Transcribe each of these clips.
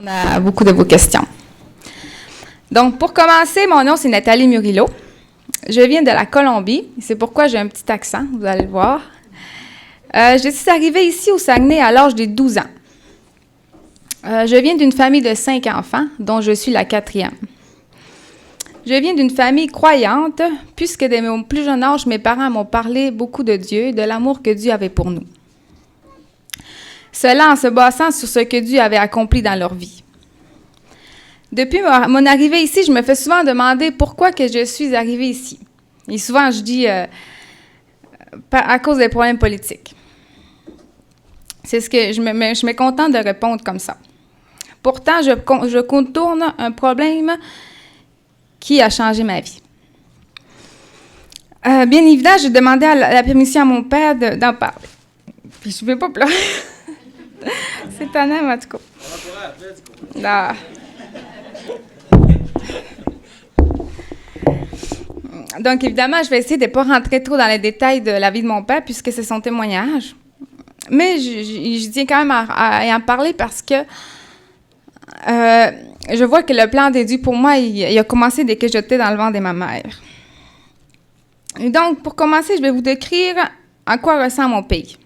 À beaucoup de vos questions. Donc, pour commencer, mon nom, c'est Nathalie Murillo. Je viens de la Colombie. C'est pourquoi j'ai un petit accent, vous allez le voir. Je suis arrivée ici au Saguenay à l'âge de 12 ans. Je viens d'une famille de 5 enfants, dont je suis la 4e. Je viens d'une famille croyante, puisque dès mon plus jeune âge, mes parents m'ont parlé beaucoup de Dieu, de l'amour que Dieu avait pour nous. Cela en se basant sur ce que Dieu avait accompli dans leur vie. Depuis mon arrivée ici, je me fais souvent demander pourquoi que je suis arrivée ici. Et souvent, je dis à cause des problèmes politiques. C'est ce que je me contente de répondre comme ça. Pourtant, je contourne un problème qui a changé ma vie. Bien évidemment, j'ai demandé la permission à mon père d'en parler. Puis je ne vais pas pleurer. C'est étonnant, en tout cas. Non. Donc, évidemment, je vais essayer de ne pas rentrer trop dans les détails de la vie de mon père, puisque c'est son témoignage. Mais je tiens quand même à en parler parce que je vois que le plan de Dieu pour moi, il a commencé dès que j'étais dans le ventre de ma mère. Et donc, pour commencer, je vais vous décrire en quoi ressemble mon pays.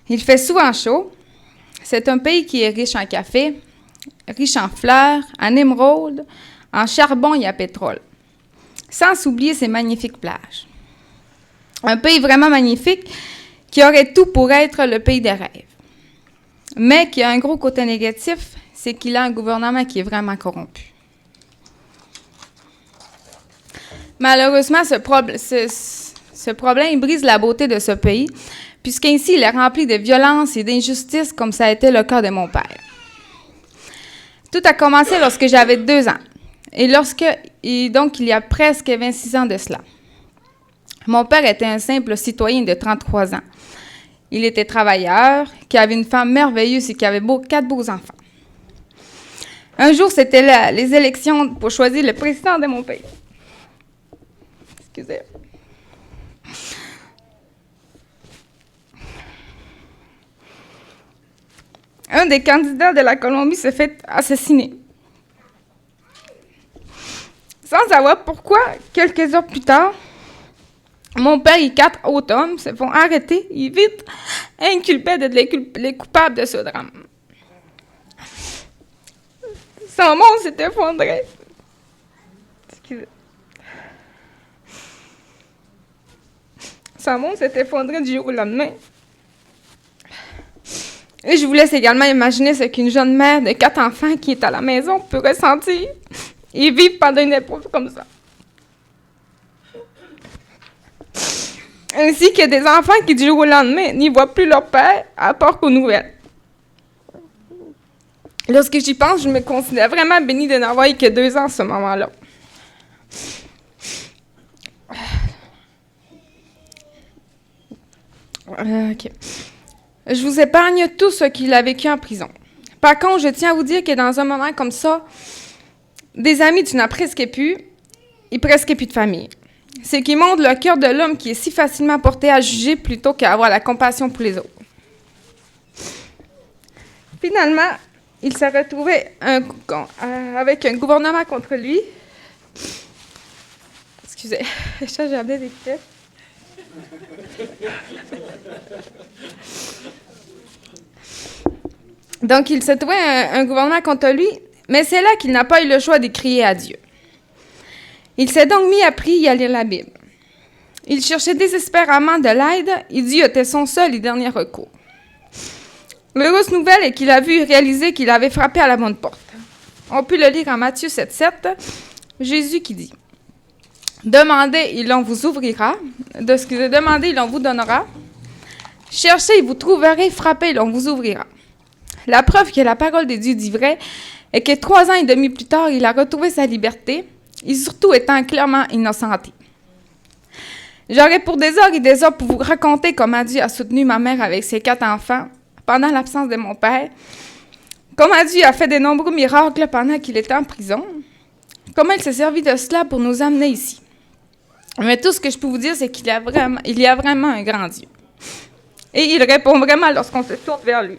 Il fait souvent chaud. C'est un pays qui est riche en café, riche en fleurs, en émeraudes, en charbon et en pétrole. Sans oublier ses magnifiques plages. Un pays vraiment magnifique qui aurait tout pour être le pays des rêves. Mais qui a un gros côté négatif, c'est qu'il a un gouvernement qui est vraiment corrompu. Malheureusement, ce problème brise la beauté de ce pays, puisqu'ainsi il est rempli de violence et d'injustice comme ça a été le cas de mon père. Tout a commencé lorsque j'avais 2 ans. Donc, il y a presque 26 ans de cela. Mon père était un simple citoyen de 33 ans. Il était travailleur, qui avait une femme merveilleuse et qui avait 4 beaux enfants. Un jour, c'était les élections pour choisir le président de mon pays. Excusez. Un des candidats de la Colombie s'est fait assassiner. Sans savoir pourquoi, quelques heures plus tard, mon père et 4 autres hommes se font arrêter et vite inculpés d'être les coupables de ce drame. Son monde s'est effondré. Excusez. Son monde s'est effondré du jour au lendemain. Et je vous laisse également imaginer ce qu'une jeune mère de 4 enfants qui est à la maison peut ressentir et vivre pendant une épreuve comme ça. Ainsi que des enfants qui, du jour au lendemain, n'y voient plus leur père à part qu'aux nouvelles. Lorsque j'y pense, je me considère vraiment bénie de n'avoir eu que 2 ans à ce moment-là. OK. Je vous épargne tout ce qu'il a vécu en prison. Par contre, je tiens à vous dire que dans un moment comme ça, des amis, tu n'as presque plus, et presque plus de famille. Ce qui montre le cœur de l'homme qui est si facilement porté à juger plutôt qu'à avoir la compassion pour les autres. Finalement, il s'est retrouvé avec un gouvernement contre lui. Excusez, j'ai amené des pièces. Donc, il s'est trouvé un gouvernement contre lui, mais c'est là qu'il n'a pas eu le choix de crier à Dieu. Il s'est donc mis à prier et à lire la Bible. Il cherchait désespérément de l'aide et Dieu était son seul et dernier recours. L'heureuse nouvelle est qu'il a vu et réalisé qu'il avait frappé à la bonne porte. On peut le lire en Matthieu 7,7, Jésus qui dit « Demandez et l'on vous ouvrira. Demandez et l'on vous donnera. Cherchez et vous trouverez. Frappez et l'on vous ouvrira. » La preuve que la parole de Dieu dit vrai est que 3 ans et demi plus tard, il a retrouvé sa liberté et surtout étant clairement innocenté. J'aurais pour des heures et des heures pour vous raconter comment Dieu a soutenu ma mère avec ses 4 enfants pendant l'absence de mon père, comment Dieu a fait de nombreux miracles pendant qu'il était en prison, comment il s'est servi de cela pour nous amener ici. Mais tout ce que je peux vous dire, c'est qu'il y a vraiment un grand Dieu. Et il répond vraiment lorsqu'on se tourne vers lui.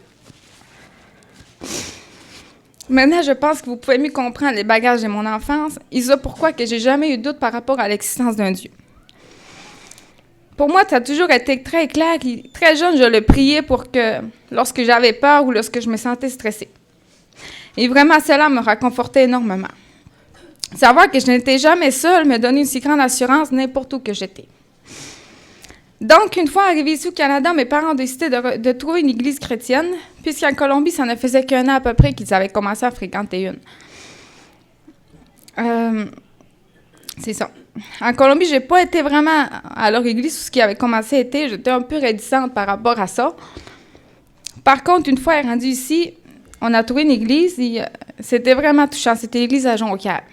Maintenant, je pense que vous pouvez mieux comprendre les bagages de mon enfance et ça pourquoi que j'ai jamais eu de doute par rapport à l'existence d'un Dieu. Pour moi, ça a toujours été très clair. Très jeune, je le priais pour que, lorsque j'avais peur ou lorsque je me sentais stressée. Et vraiment, cela me réconfortait énormément. Savoir que je n'étais jamais seule me donnait une si grande assurance n'importe où que j'étais. Donc, une fois arrivée ici au Canada, mes parents ont décidé de trouver une église chrétienne, puisqu'en Colombie, ça ne faisait qu'un an à peu près qu'ils avaient commencé à fréquenter une. C'est ça. En Colombie, j'ai pas été vraiment à leur église où ce qui avait commencé était. J'étais un peu réticente par rapport à ça. Par contre, une fois rendue ici, on a trouvé une église et c'était vraiment touchant. C'était l'église à Jonquière.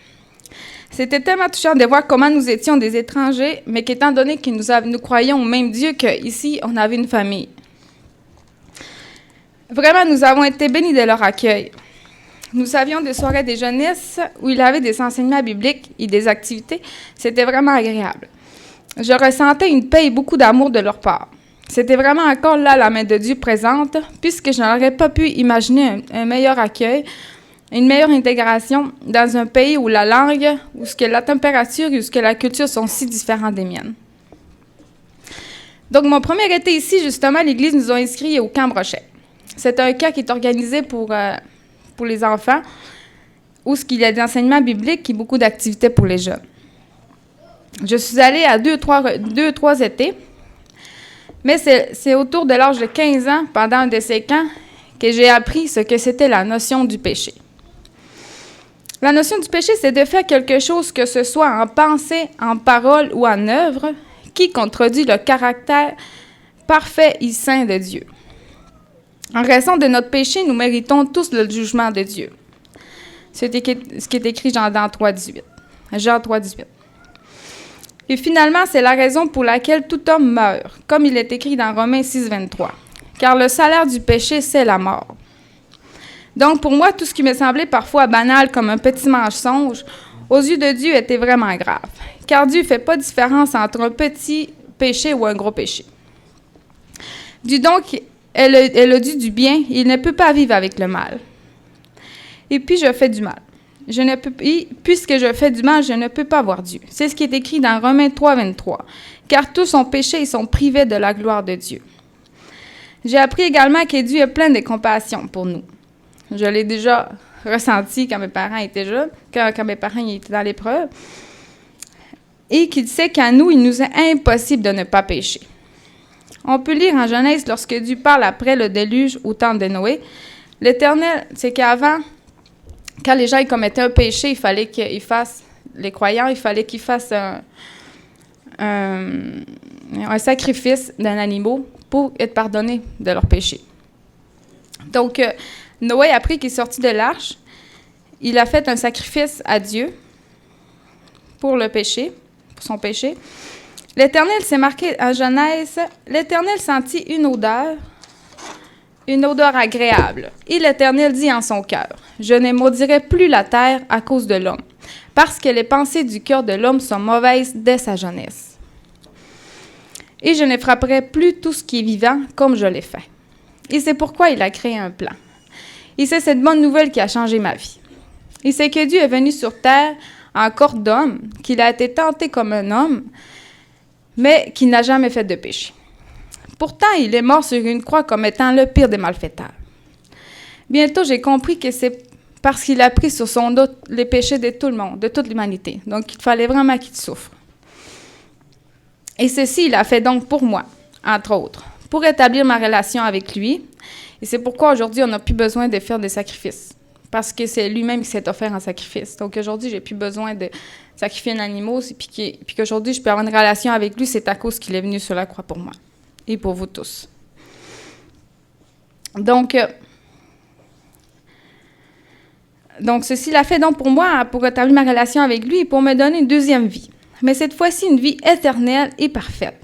C'était tellement touchant de voir comment nous étions des étrangers, mais qu'étant donné que nous croyions au même Dieu qu'ici, on avait une famille. Vraiment, nous avons été bénis de leur accueil. Nous avions des soirées de jeunesse où il y avait des enseignements bibliques et des activités. C'était vraiment agréable. Je ressentais une paix et beaucoup d'amour de leur part. C'était vraiment encore là la main de Dieu présente, puisque je n'aurais pas pu imaginer un meilleur accueil, une meilleure intégration dans un pays où la langue, où ce que la température et où ce que la culture sont si différents des miennes. Donc, mon premier été ici, justement, l'Église nous a inscrits au Camp Brochet. C'est un camp qui est organisé pour les enfants, où il y a des enseignements bibliques et beaucoup d'activités pour les jeunes. Je suis allée à deux, trois étés, mais c'est autour de l'âge de 15 ans, pendant un de ces camps, que j'ai appris ce que c'était la notion du péché. La notion du péché, c'est de faire quelque chose, que ce soit en pensée, en parole ou en œuvre, qui contredit le caractère parfait et saint de Dieu. En raison de notre péché, nous méritons tous le jugement de Dieu. C'est ce qui est écrit Jean 3,18. Et finalement, c'est la raison pour laquelle tout homme meurt, comme il est écrit dans Romains 6,23. Car le salaire du péché, c'est la mort. Donc, pour moi, tout ce qui me semblait parfois banal comme un petit mensonge, aux yeux de Dieu était vraiment grave. Car Dieu ne fait pas de différence entre un petit péché ou un gros péché. Dieu donc est le Dieu du bien, il ne peut pas vivre avec le mal. Et puis, je fais du mal. Puisque je fais du mal, je ne peux pas voir Dieu. C'est ce qui est écrit dans Romains 3,23. Car tous ont péché et sont privés de la gloire de Dieu. J'ai appris également que Dieu est plein de compassion pour nous. Je l'ai déjà ressenti quand mes parents étaient jeunes, quand mes parents étaient dans l'épreuve. Et qu'il sait qu'à nous, il nous est impossible de ne pas pécher. On peut lire en Genèse, lorsque Dieu parle après le déluge au temps de Noé, l'Éternel, c'est qu'avant, quand les gens commettaient un péché, il fallait qu'ils fassent, les croyants, il fallait qu'ils fassent un sacrifice d'un animal pour être pardonnés de leur péché. Donc, Noé, après qu'il est sorti de l'arche, il a fait un sacrifice à Dieu pour le péché, pour son péché. L'Éternel, c'est marqué en Genèse, l'Éternel sentit une odeur agréable. Et l'Éternel dit en son cœur, je ne maudirai plus la terre à cause de l'homme, parce que les pensées du cœur de l'homme sont mauvaises dès sa jeunesse. Et je ne frapperai plus tout ce qui est vivant comme je l'ai fait. Et c'est pourquoi il a créé un plan. Et c'est cette bonne nouvelle qui a changé ma vie. Et c'est que Dieu est venu sur terre en corps d'homme, qu'il a été tenté comme un homme, mais qu'il n'a jamais fait de péché. Pourtant, il est mort sur une croix comme étant le pire des malfaiteurs. Bientôt, j'ai compris que c'est parce qu'il a pris sur son dos les péchés de tout le monde, de toute l'humanité. Donc, il fallait vraiment qu'il souffre. Et ceci, il a fait donc pour moi, entre autres, pour établir ma relation avec lui. Et c'est pourquoi aujourd'hui, on n'a plus besoin de faire des sacrifices. Parce que c'est lui-même qui s'est offert en sacrifice. Donc aujourd'hui, j'ai plus besoin de sacrifier un animal. Puis qu'aujourd'hui, je peux avoir une relation avec lui, c'est à cause qu'il est venu sur la croix pour moi. Et pour vous tous. Donc ceci l'a fait donc pour moi, pour établir ma relation avec lui et pour me donner une deuxième vie. Mais cette fois-ci, une vie éternelle et parfaite.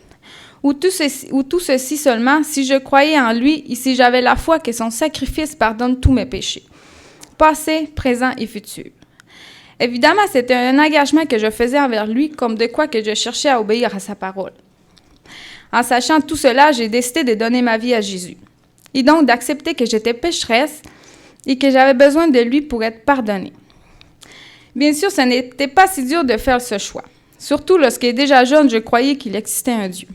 Ou tout ceci seulement si je croyais en lui et si j'avais la foi que son sacrifice pardonne tous mes péchés, passé, présent et futur. Évidemment, c'était un engagement que je faisais envers lui, comme de quoi que je cherchais à obéir à sa parole. En sachant tout cela, j'ai décidé de donner ma vie à Jésus. Et donc d'accepter que j'étais pécheresse et que j'avais besoin de lui pour être pardonnée. Bien sûr, ce n'était pas si dur de faire ce choix. Surtout lorsque déjà jeune, je croyais qu'il existait un Dieu.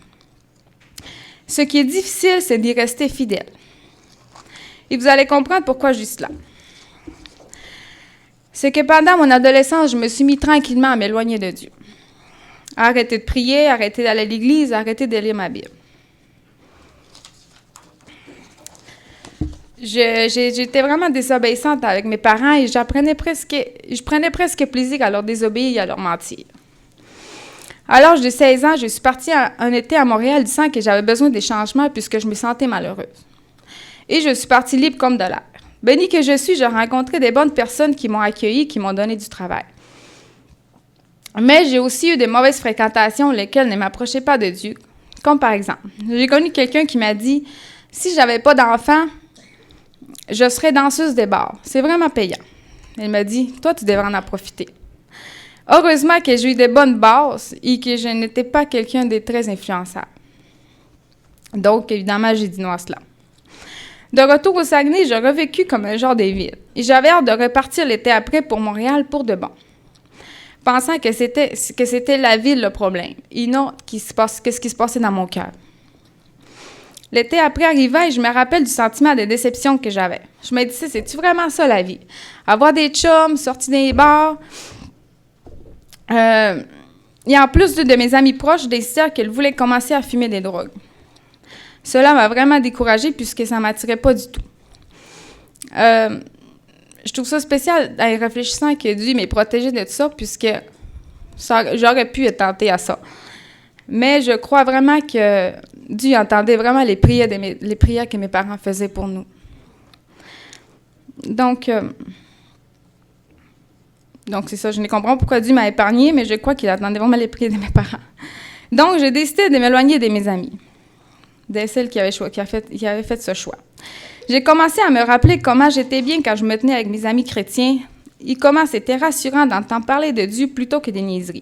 Ce qui est difficile, c'est d'y rester fidèle. Et vous allez comprendre pourquoi je dis cela. C'est que pendant mon adolescence, je me suis mis tranquillement à m'éloigner de Dieu. À arrêter de prier, arrêter d'aller à l'église, arrêter de lire ma Bible. J'étais vraiment désobéissante avec mes parents et je prenais presque plaisir à leur désobéir et à leur mentir. À l'âge de 16 ans, je suis partie un été à Montréal disant que j'avais besoin des changements puisque je me sentais malheureuse. Et je suis partie libre comme de l'air. Bénie que je suis, j'ai rencontré des bonnes personnes qui m'ont accueillie, qui m'ont donné du travail. Mais j'ai aussi eu de mauvaises fréquentations, lesquelles ne m'approchaient pas de Dieu. Comme par exemple, j'ai connu quelqu'un qui m'a dit « Si j'avais pas d'enfant, je serais danseuse des bars. C'est vraiment payant. » Elle m'a dit « Toi, tu devrais en profiter. » Heureusement que j'ai eu de bonnes bases et que je n'étais pas quelqu'un de très influençable. Donc, évidemment, j'ai dit non à cela. De retour au Saguenay, j'ai revécu comme un genre de vide. Et j'avais hâte de repartir l'été après pour Montréal pour de bon. Pensant que c'était la ville le problème et non ce qui se passait dans mon cœur. L'été après arrivait et je me rappelle du sentiment de déception que j'avais. Je me disais, c'est-tu vraiment ça la vie? Avoir des chums, sortir des bars. Et en plus, deux de mes amis proches décidèrent qu'elles voulaient commencer à fumer des drogues. Cela m'a vraiment découragée puisque ça ne m'attirait pas du tout. Je trouve ça spécial en réfléchissant que Dieu m'ait protégée de tout ça puisque j'aurais pu être tentée à ça. Mais je crois vraiment que Dieu entendait vraiment les prières que mes parents faisaient pour nous. Donc c'est ça, je ne comprends pas pourquoi Dieu m'a épargnée, mais je crois qu'il attendait vraiment les prières de mes parents. Donc, j'ai décidé de m'éloigner de mes amis, de celles qui avaient fait ce choix. J'ai commencé à me rappeler comment j'étais bien quand je me tenais avec mes amis chrétiens et comment c'était rassurant d'entendre parler de Dieu plutôt que des niaiseries.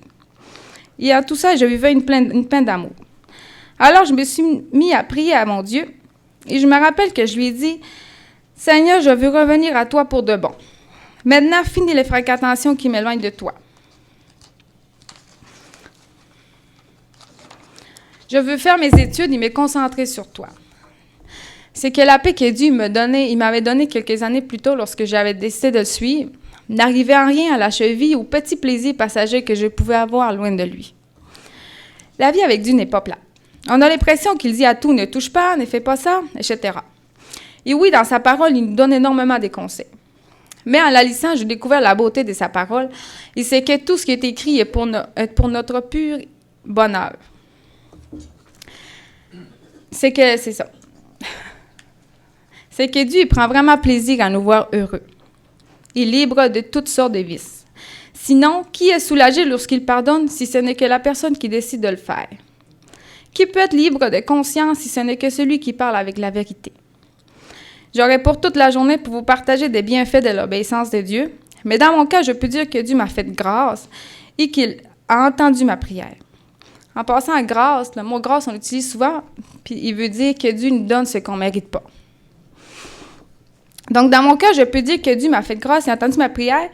Et en tout ça, je vivais une peine d'amour. Alors, je me suis mis à prier à mon Dieu et je me rappelle que je lui ai dit « Seigneur, je veux revenir à toi pour de bon. Maintenant, finis les fréquentations qui m'éloignent de toi. Je veux faire mes études et me concentrer sur toi. » C'est que la paix que Dieu m'avait donnée quelques années plus tôt lorsque j'avais décidé de le suivre, n'arrivait en rien à la cheville ou petits plaisirs passagers que je pouvais avoir loin de lui. La vie avec Dieu n'est pas plate. On a l'impression qu'il dit à tout « ne touche pas, ne fais pas ça », etc. Et oui, dans sa parole, il nous donne énormément de conseils. Mais en la lisant, j'ai découvert la beauté de sa parole et c'est que tout ce qui est écrit est pour notre pur bonheur. C'est ça. C'est que Dieu prend vraiment plaisir à nous voir heureux et libre de toutes sortes de vices. Sinon, qui est soulagé lorsqu'il pardonne si ce n'est que la personne qui décide de le faire? Qui peut être libre de conscience si ce n'est que celui qui parle avec la vérité? J'aurais pour toute la journée pour vous partager des bienfaits de l'obéissance de Dieu, mais dans mon cas, je peux dire que Dieu m'a fait grâce et qu'il a entendu ma prière. En passant à grâce, le mot grâce, on l'utilise souvent, puis il veut dire que Dieu nous donne ce qu'on ne mérite pas. Donc, dans mon cas, je peux dire que Dieu m'a fait grâce et a entendu ma prière,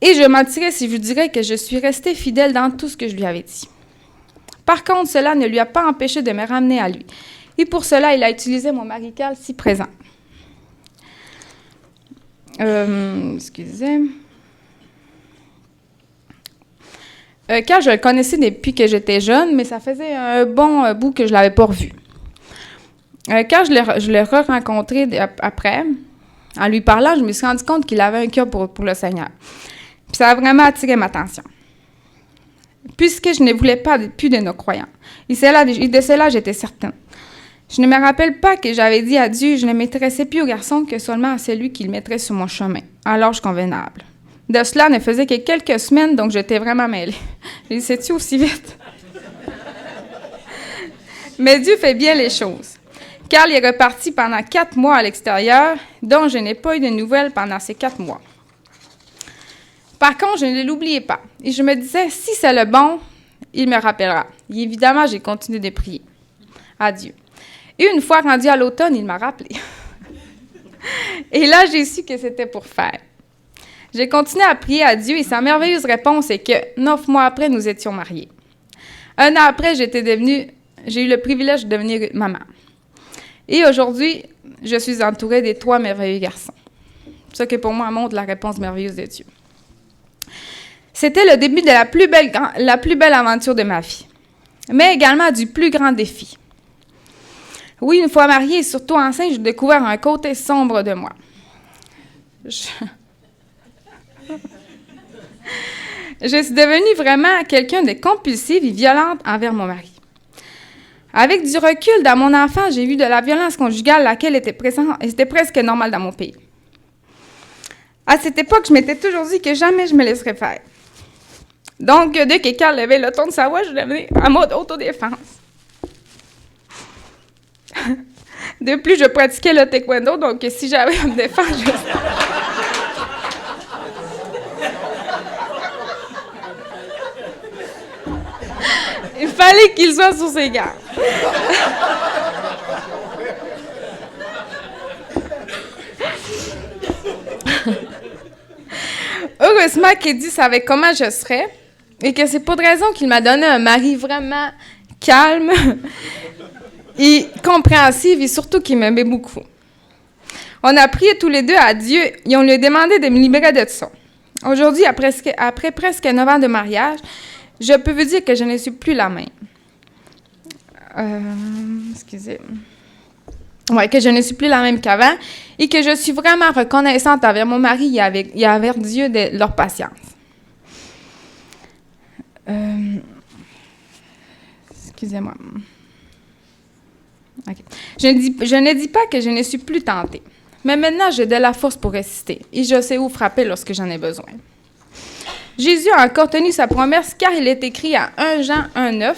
et je mentirais si je vous dirais que je suis restée fidèle dans tout ce que je lui avais dit. Par contre, cela ne lui a pas empêché de me ramener à lui. Et pour cela, il a utilisé mon marical si présent. Excusez. Quand je le connaissais depuis que j'étais jeune, mais ça faisait un bon bout que je ne l'avais pas revu. Quand je l'ai re-rencontré après, en lui parlant, je me suis rendu compte qu'il avait un cœur pour le Seigneur. Puis ça a vraiment attiré ma attention. Puisque je ne voulais pas plus de nos croyants. Et de cela, j'étais certaine. Je ne me rappelle pas que j'avais dit à Dieu, je ne m'intéressais plus au garçon que seulement à celui qui le mettrait sur mon chemin, à l'âge convenable. De cela ne faisait que quelques semaines, donc j'étais vraiment mêlée. J'ai dit, c'est-tu aussi vite? Mais Dieu fait bien les choses. Carl est reparti pendant 4 mois à l'extérieur, dont je n'ai pas eu de nouvelles pendant ces 4 mois. Par contre, je ne l'oubliais pas. Et je me disais, si c'est le bon, il me rappellera. Et évidemment, j'ai continué de prier à Dieu. Et une fois rendu à l'automne, il m'a rappelé. Et là, j'ai su que c'était pour faire. J'ai continué à prier à Dieu et sa merveilleuse réponse est que 9 mois après, nous étions mariés. 1 an après, j'ai eu le privilège de devenir maman. Et aujourd'hui, je suis entourée des 3 merveilleux garçons. Ce qui, pour moi, montre la réponse merveilleuse de Dieu. C'était le début de la plus belle aventure de ma vie, mais également du plus grand défi. Oui, une fois mariée et surtout enceinte, j'ai découvert un côté sombre de moi. Je suis devenue vraiment quelqu'un de compulsive et violente envers mon mari. Avec du recul, dans mon enfance, j'ai vu de la violence conjugale, laquelle était présente et c'était presque normal dans mon pays. À cette époque, je m'étais toujours dit que jamais je me laisserais faire. Donc, dès que quelqu'un levait le ton de sa voix, je devenais en mode autodéfense. De plus, je pratiquais le taekwondo, donc si j'avais à me défendre, il fallait qu'il soit sur ses gardes. Heureusement qu'Eddie savait comment je serais et que c'est pas de raison qu'il m'a donné un mari vraiment calme et compréhensif et surtout qui m'aimait beaucoup. On a prié tous les deux à Dieu et on lui a demandé de me libérer de ça. Aujourd'hui, après presque 9 ans de mariage, je peux vous dire que je ne suis plus la même. Excusez. Ouais, que je ne suis plus la même qu'avant et que je suis vraiment reconnaissante envers mon mari et envers Dieu de leur patience. Excusez-moi. Okay. Je ne dis pas que je ne suis plus tentée, mais maintenant j'ai de la force pour résister et je sais où frapper lorsque j'en ai besoin. Jésus a encore tenu sa promesse car il est écrit à 1 Jean 1,9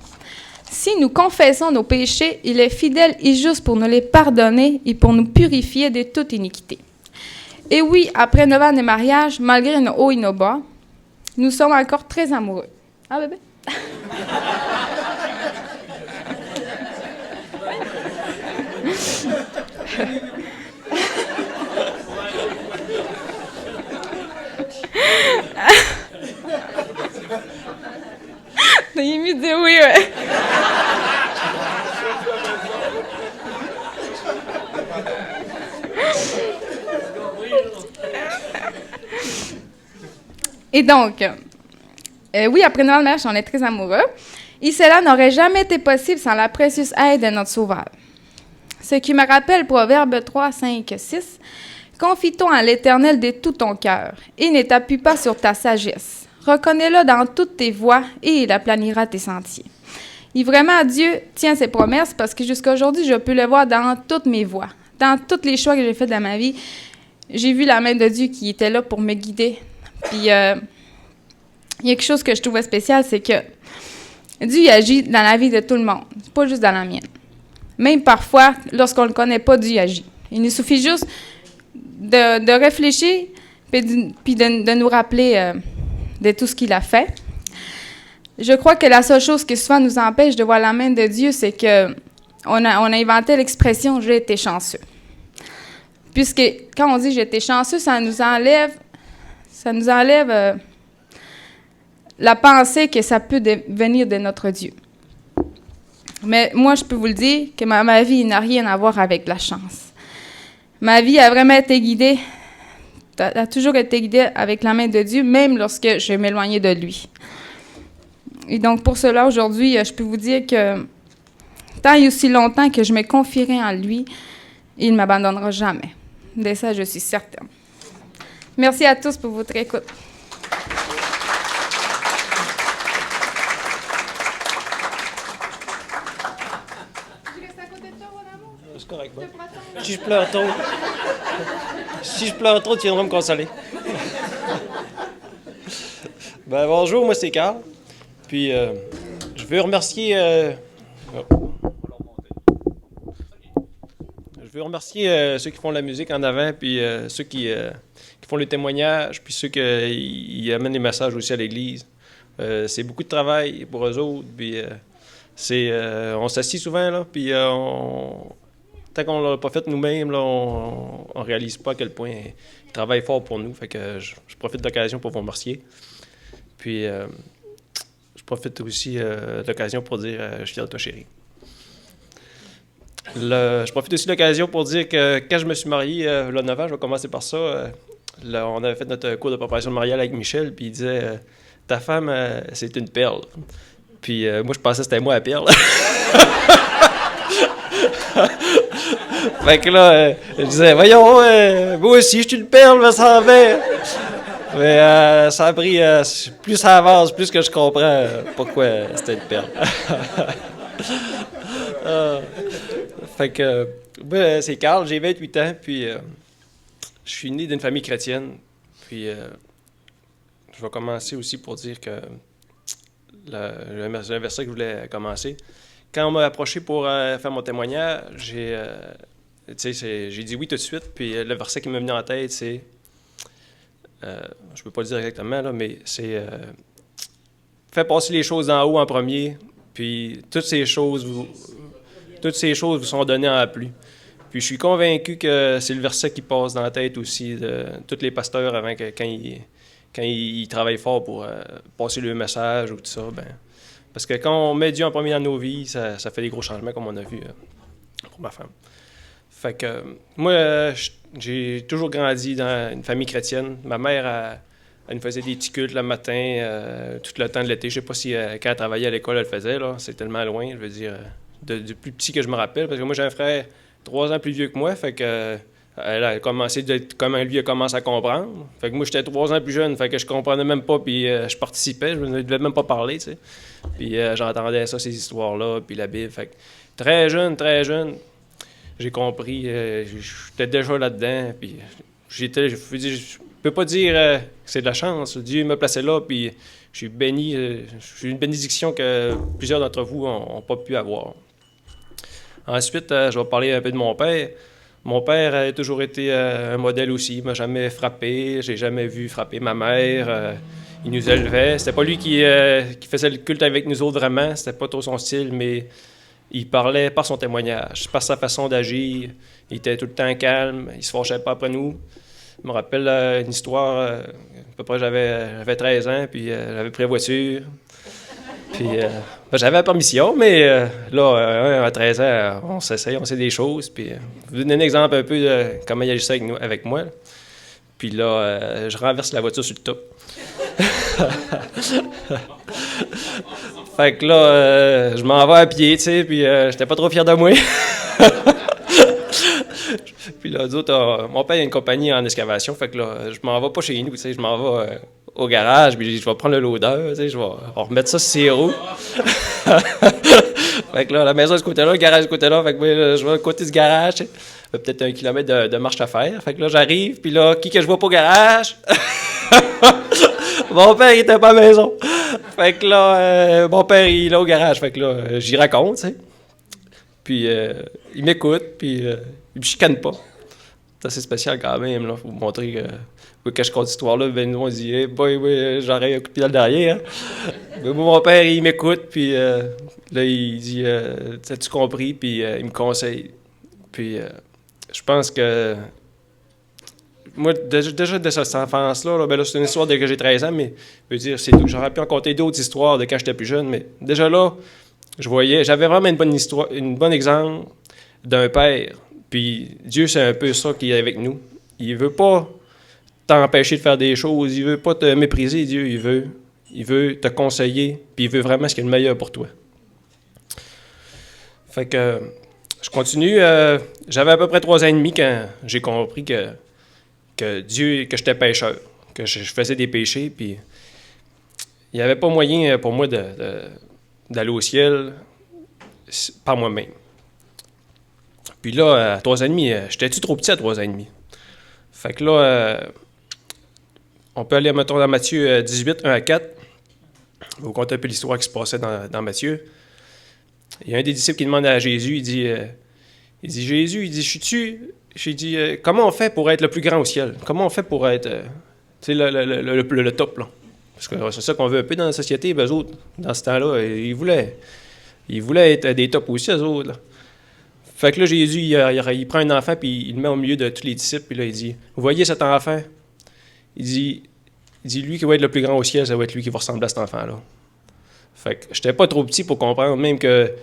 « Si nous confessons nos péchés, il est fidèle et juste pour nous les pardonner et pour nous purifier de toute iniquité. » Et oui, après 9 ans de mariage, malgré nos hauts et nos bas, nous sommes encore très amoureux. Ah, bébé? Il est mieux de dire oui, ouais. Et donc, oui, après notre mariage, on est très amoureux. Et cela n'aurait jamais été possible sans la précieuse aide de notre Sauveur. Ce qui me rappelle Proverbe 3, 5, 6. « Confie-toi en l'Éternel de tout ton cœur, et ne t'appuie pas sur ta sagesse. Reconnais-le dans toutes tes voies, et il aplanira tes sentiers. » Et vraiment, Dieu tient ses promesses parce que jusqu'à aujourd'hui, je peux le voir dans toutes mes voies. Dans tous les choix que j'ai faits dans ma vie, j'ai vu la main de Dieu qui était là pour me guider. Puis, il y a quelque chose que je trouvais spécial, c'est que Dieu agit dans la vie de tout le monde, pas juste dans la mienne. Même parfois, lorsqu'on ne le connaît pas, Dieu agit. Il nous suffit juste de réfléchir puis de nous rappeler de tout ce qu'il a fait. Je crois que la seule chose qui souvent nous empêche de voir la main de Dieu, c'est que on a inventé l'expression « j'ai été chanceux ». Puisque quand on dit « j'ai été chanceux », ça nous enlève la pensée que ça peut venir de notre Dieu. Mais moi, je peux vous le dire que ma vie n'a rien à voir avec la chance. Ma vie a vraiment été guidée, a toujours été guidée avec la main de Dieu, même lorsque je m'éloignais de lui. Et donc, pour cela, aujourd'hui, je peux vous dire que tant et aussi longtemps que je me confierai en lui, il ne m'abandonnera jamais. De ça, je suis certaine. Merci à tous pour votre écoute. C'est correct, bon. Si je pleure trop, tu viendras me consoler. Bonjour, moi c'est Carl. Puis, je veux remercier... Je veux remercier ceux qui font la musique en avant, puis ceux qui font les témoignages, puis ceux qui amènent les messages aussi à l'église. C'est beaucoup de travail pour eux autres, puis on s'assit souvent, là, puis tant qu'on ne l'a pas fait nous-mêmes, là, on ne réalise pas à quel point ils travaillent fort pour nous. Fait que je profite de l'occasion pour vous remercier. Puis, je profite aussi de l'occasion pour dire je suis fier de toi, chérie. Je profite aussi de l'occasion pour dire que quand je me suis marié, le 9 ans, je vais commencer par ça. Là, on avait fait notre cours de préparation de mariage avec Michel, puis il disait ta femme, c'est une perle. Puis moi, je pensais que c'était moi la perle. Fait que là, je disais voyons, moi aussi, je suis une perle, me semblait. Mais ça a pris, plus ça avance, plus que je comprends pourquoi c'était une perle. Fait que, c'est Carl, j'ai 28 ans, puis je suis né d'une famille chrétienne. Puis je vais commencer aussi pour dire que le verset que je voulais commencer. Quand on m'a approché pour faire mon témoignage, j'ai dit oui tout de suite, puis le verset qui m'est venu en tête, c'est... je peux pas le dire exactement, là, mais c'est fais passer les choses d'en haut en premier, puis toutes ces choses vous sont données en plus. Puis je suis convaincu que c'est le verset qui passe dans la tête aussi de tous les pasteurs avant que quand ils travaillent fort pour passer le message ou tout ça. Parce que quand on met Dieu en premier dans nos vies, ça fait des gros changements comme on a vu pour ma femme. Fait que moi, j'ai toujours grandi dans une famille chrétienne. Ma mère, elle nous faisait des petits cultes le matin, tout le temps de l'été. Je sais pas si quand elle travaillait à l'école, elle le faisait. Là. C'est tellement loin, je veux dire, du plus petit que je me rappelle. Parce que moi, j'ai un frère 3 ans plus vieux que moi. Fait que elle a commencé comment lui a commencé à comprendre. Fait que moi, j'étais 3 ans plus jeune. Fait que je comprenais même pas, puis je participais. Je ne devais même pas parler, tu sais. Puis j'entendais ça, ces histoires-là, puis la Bible. Fait que très jeune, j'ai compris, j'étais déjà là-dedans, puis je peux pas dire que c'est de la chance. Dieu m'a placé là, puis je suis béni. J'ai une bénédiction que plusieurs d'entre vous n'ont pas pu avoir. Ensuite, je vais parler un peu de mon père. Mon père a toujours été un modèle aussi. Il m'a jamais frappé. J'ai jamais vu frapper ma mère. Il nous élevait. C'était pas lui qui faisait le culte avec nous autres vraiment. C'était pas trop son style, mais il parlait par son témoignage, par sa façon d'agir. Il était tout le temps calme. Il se fâchait pas après nous. Je me rappelle une histoire. À peu près, j'avais 13 ans, puis j'avais pris la voiture. Puis j'avais la permission, mais là, à 13 ans, on s'essaye, on sait des choses. Puis je vous donne un exemple un peu de comment il agissait avec moi. Puis là, je renverse la voiture sur le top. Fait que là, je m'en vais à pied, tu sais, puis j'étais pas trop fier de moi. Puis là, d'autres, mon père a une compagnie en excavation, fait que là, je m'en vais pas chez nous, tu sais, je m'en vais au garage, puis je vais prendre le loader, tu sais, on va remettre ça sur ses roues. Fait que là, la maison de ce côté-là, le garage de ce côté-là, fait que moi, je vais à côté du garage, tu sais, peut-être 1 kilomètre de marche à faire. Fait que là, j'arrive, puis là, qui que je vois pas au garage? Mon père, il était pas à la maison. Fait que là, mon père, il est là au garage, fait que là, j'y raconte, tu sais. Puis il m'écoute, puis il me chicane pas. C'est assez spécial quand même, là, pour vous montrer que quand je compte l'histoire-là, ben nous, on dit hey, boy, j'aurais un coup de pied dans le derrière. Hein. Mais moi, mon père, il m'écoute, puis là, il dit as-tu compris? Puis il me conseille. Puis je pense que moi, déjà de cette enfance-là, là, ben là, c'est une histoire de que j'ai 13 ans, mais je veux dire, j'aurais pu en compter d'autres histoires de quand j'étais plus jeune, mais déjà là, j'avais vraiment une bonne exemple d'un père. Puis Dieu, c'est un peu ça qui est avec nous. Il veut pas t'empêcher de faire des choses, il veut pas te mépriser, Dieu, il veut te conseiller, puis il veut vraiment ce qui est le meilleur pour toi. Fait que je continue. J'avais à peu près 3 ans et demi quand j'ai compris que j'étais pécheur, que je faisais des péchés, puis il n'y avait pas moyen pour moi d'aller au ciel par moi-même. Puis là, à 3 ans et demi, j'étais-tu trop petit à 3 ans et demi? Fait que là, on peut aller, mettons, dans Matthieu 18, 1 à 4. Je vais vous conter un peu l'histoire qui se passait dans Matthieu. Il y a un des disciples qui demande à Jésus, il dit Jésus, j'ai dit, comment on fait pour être le plus grand au ciel? Comment on fait pour être le top, là? Parce que c'est ça qu'on veut un peu dans la société, eux autres, dans ce temps-là. Ils voulaient être des tops aussi, eux autres, là. Fait que là, Jésus, il prend un enfant, puis il le met au milieu de tous les disciples, puis là, il dit, « Vous voyez cet enfant? » Il dit, lui qui va être le plus grand au ciel, ça va être lui qui va ressembler à cet enfant-là. Fait que j'étais pas trop petit pour comprendre, même que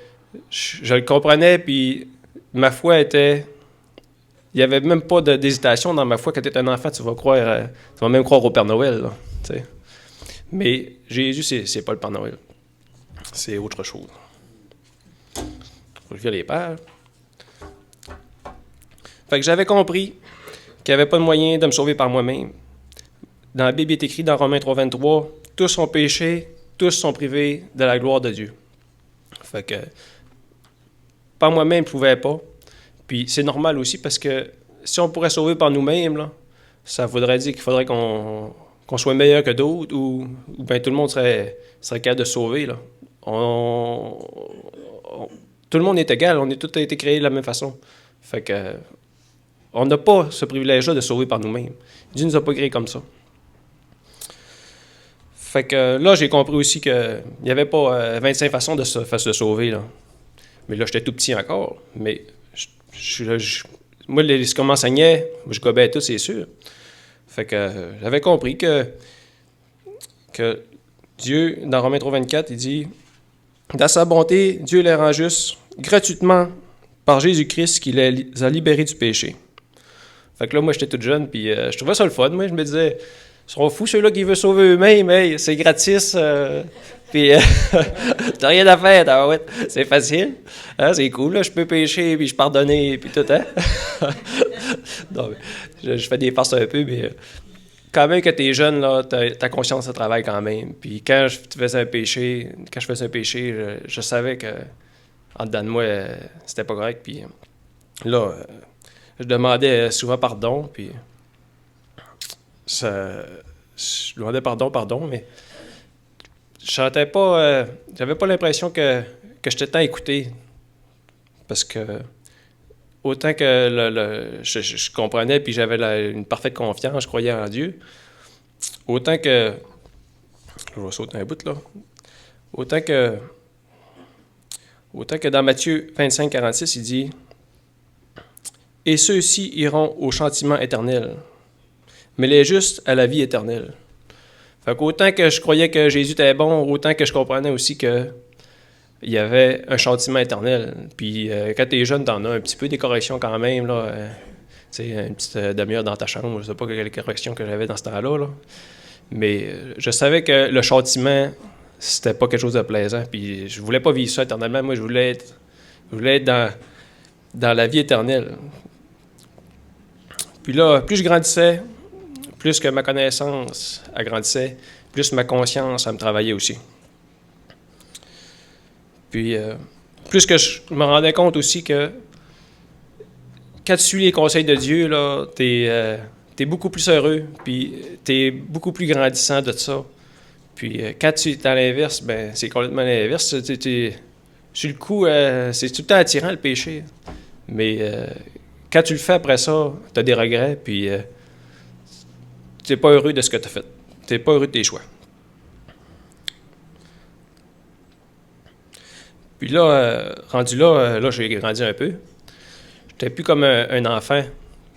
je le comprenais, puis ma foi était... Il n'y avait même pas d'hésitation dans ma foi. Quand tu es un enfant, tu vas même croire au Père Noël, là, t'sais. Mais Jésus, c'est pas le Père Noël. C'est autre chose. Je vais les pages. Fait que j'avais compris qu'il n'y avait pas de moyen de me sauver par moi-même. Dans la Bible, il est écrit dans Romains 3,23, « Tous ont péché, tous sont privés de la gloire de Dieu. » Fait que par moi-même, je ne pouvais pas. Puis c'est normal aussi parce que si on pourrait sauver par nous-mêmes, là, ça voudrait dire qu'il faudrait qu'on soit meilleur que d'autres ou bien tout le monde serait capable de se sauver. Là. Tout le monde est égal, on est tous été créés de la même façon. Fait que on n'a pas ce privilège-là de sauver par nous-mêmes. Dieu ne nous a pas créés comme ça. Fait que là, j'ai compris aussi qu'il n'y avait pas 25 façons de se sauver. Là. Mais là, j'étais tout petit encore. Mais moi, ce qu'on m'enseignait, je gobais tout, c'est sûr. Fait que j'avais compris que Dieu, dans Romains 3,24, il dit « Dans sa bonté, Dieu les rend justes gratuitement par Jésus-Christ qui les a libérés du péché. » Fait que là, moi, j'étais toute jeune, puis je trouvais ça le fun. Moi, je me disais « Ils sont fous, ceux-là qui veulent sauver eux-mêmes, hey, c'est gratis. Puis t'as rien à faire, ouais, c'est facile. Hein, c'est cool, là, je peux pécher, puis je pardonner, puis tout, hein? » Non, mais je fais des farces un peu, mais quand même que t'es jeune, là, ta conscience, ça travaille quand même. Puis quand je faisais un péché, je savais que en dedans de moi, c'était pas correct. Puis là, je demandais souvent pardon, puis je demandais pardon, mais je sentais pas, j'avais pas l'impression que j'étais tant écouté. Parce que autant que je comprenais, puis j'avais une parfaite confiance, je croyais en Dieu, autant que... Je vais sauter un bout, là. Autant que dans Matthieu 25, 46, il dit « Et ceux-ci iront au châtiment éternel, mais les justes à la vie éternelle. » Fait qu'autant que je croyais que Jésus était bon, autant que je comprenais aussi que il y avait un châtiment éternel. Puis quand t'es jeune, t'en as un petit peu des corrections quand même, là. Tu sais, une petite demi-heure dans ta chambre, je sais pas quelle correction que j'avais dans ce temps-là, là. Mais je savais que le châtiment, c'était pas quelque chose de plaisant. Puis je voulais pas vivre ça éternellement. Moi, je voulais être dans la vie éternelle. Puis là, plus je grandissais, plus que ma connaissance agrandissait, plus ma conscience, elle me travaillait aussi. Puis, plus que je me rendais compte aussi que quand tu suis les conseils de Dieu, là, t'es beaucoup plus heureux, puis t'es beaucoup plus grandissant de ça. Puis, quand tu es à l'inverse, ben c'est complètement l'inverse. Sur le coup, c'est tout le temps attirant, le péché. Mais quand tu le fais après ça, t'as des regrets, puis t'es pas heureux de ce que t'as fait. T'es pas heureux de tes choix. Puis là, rendu là, j'ai grandi un peu. J'étais plus comme un enfant.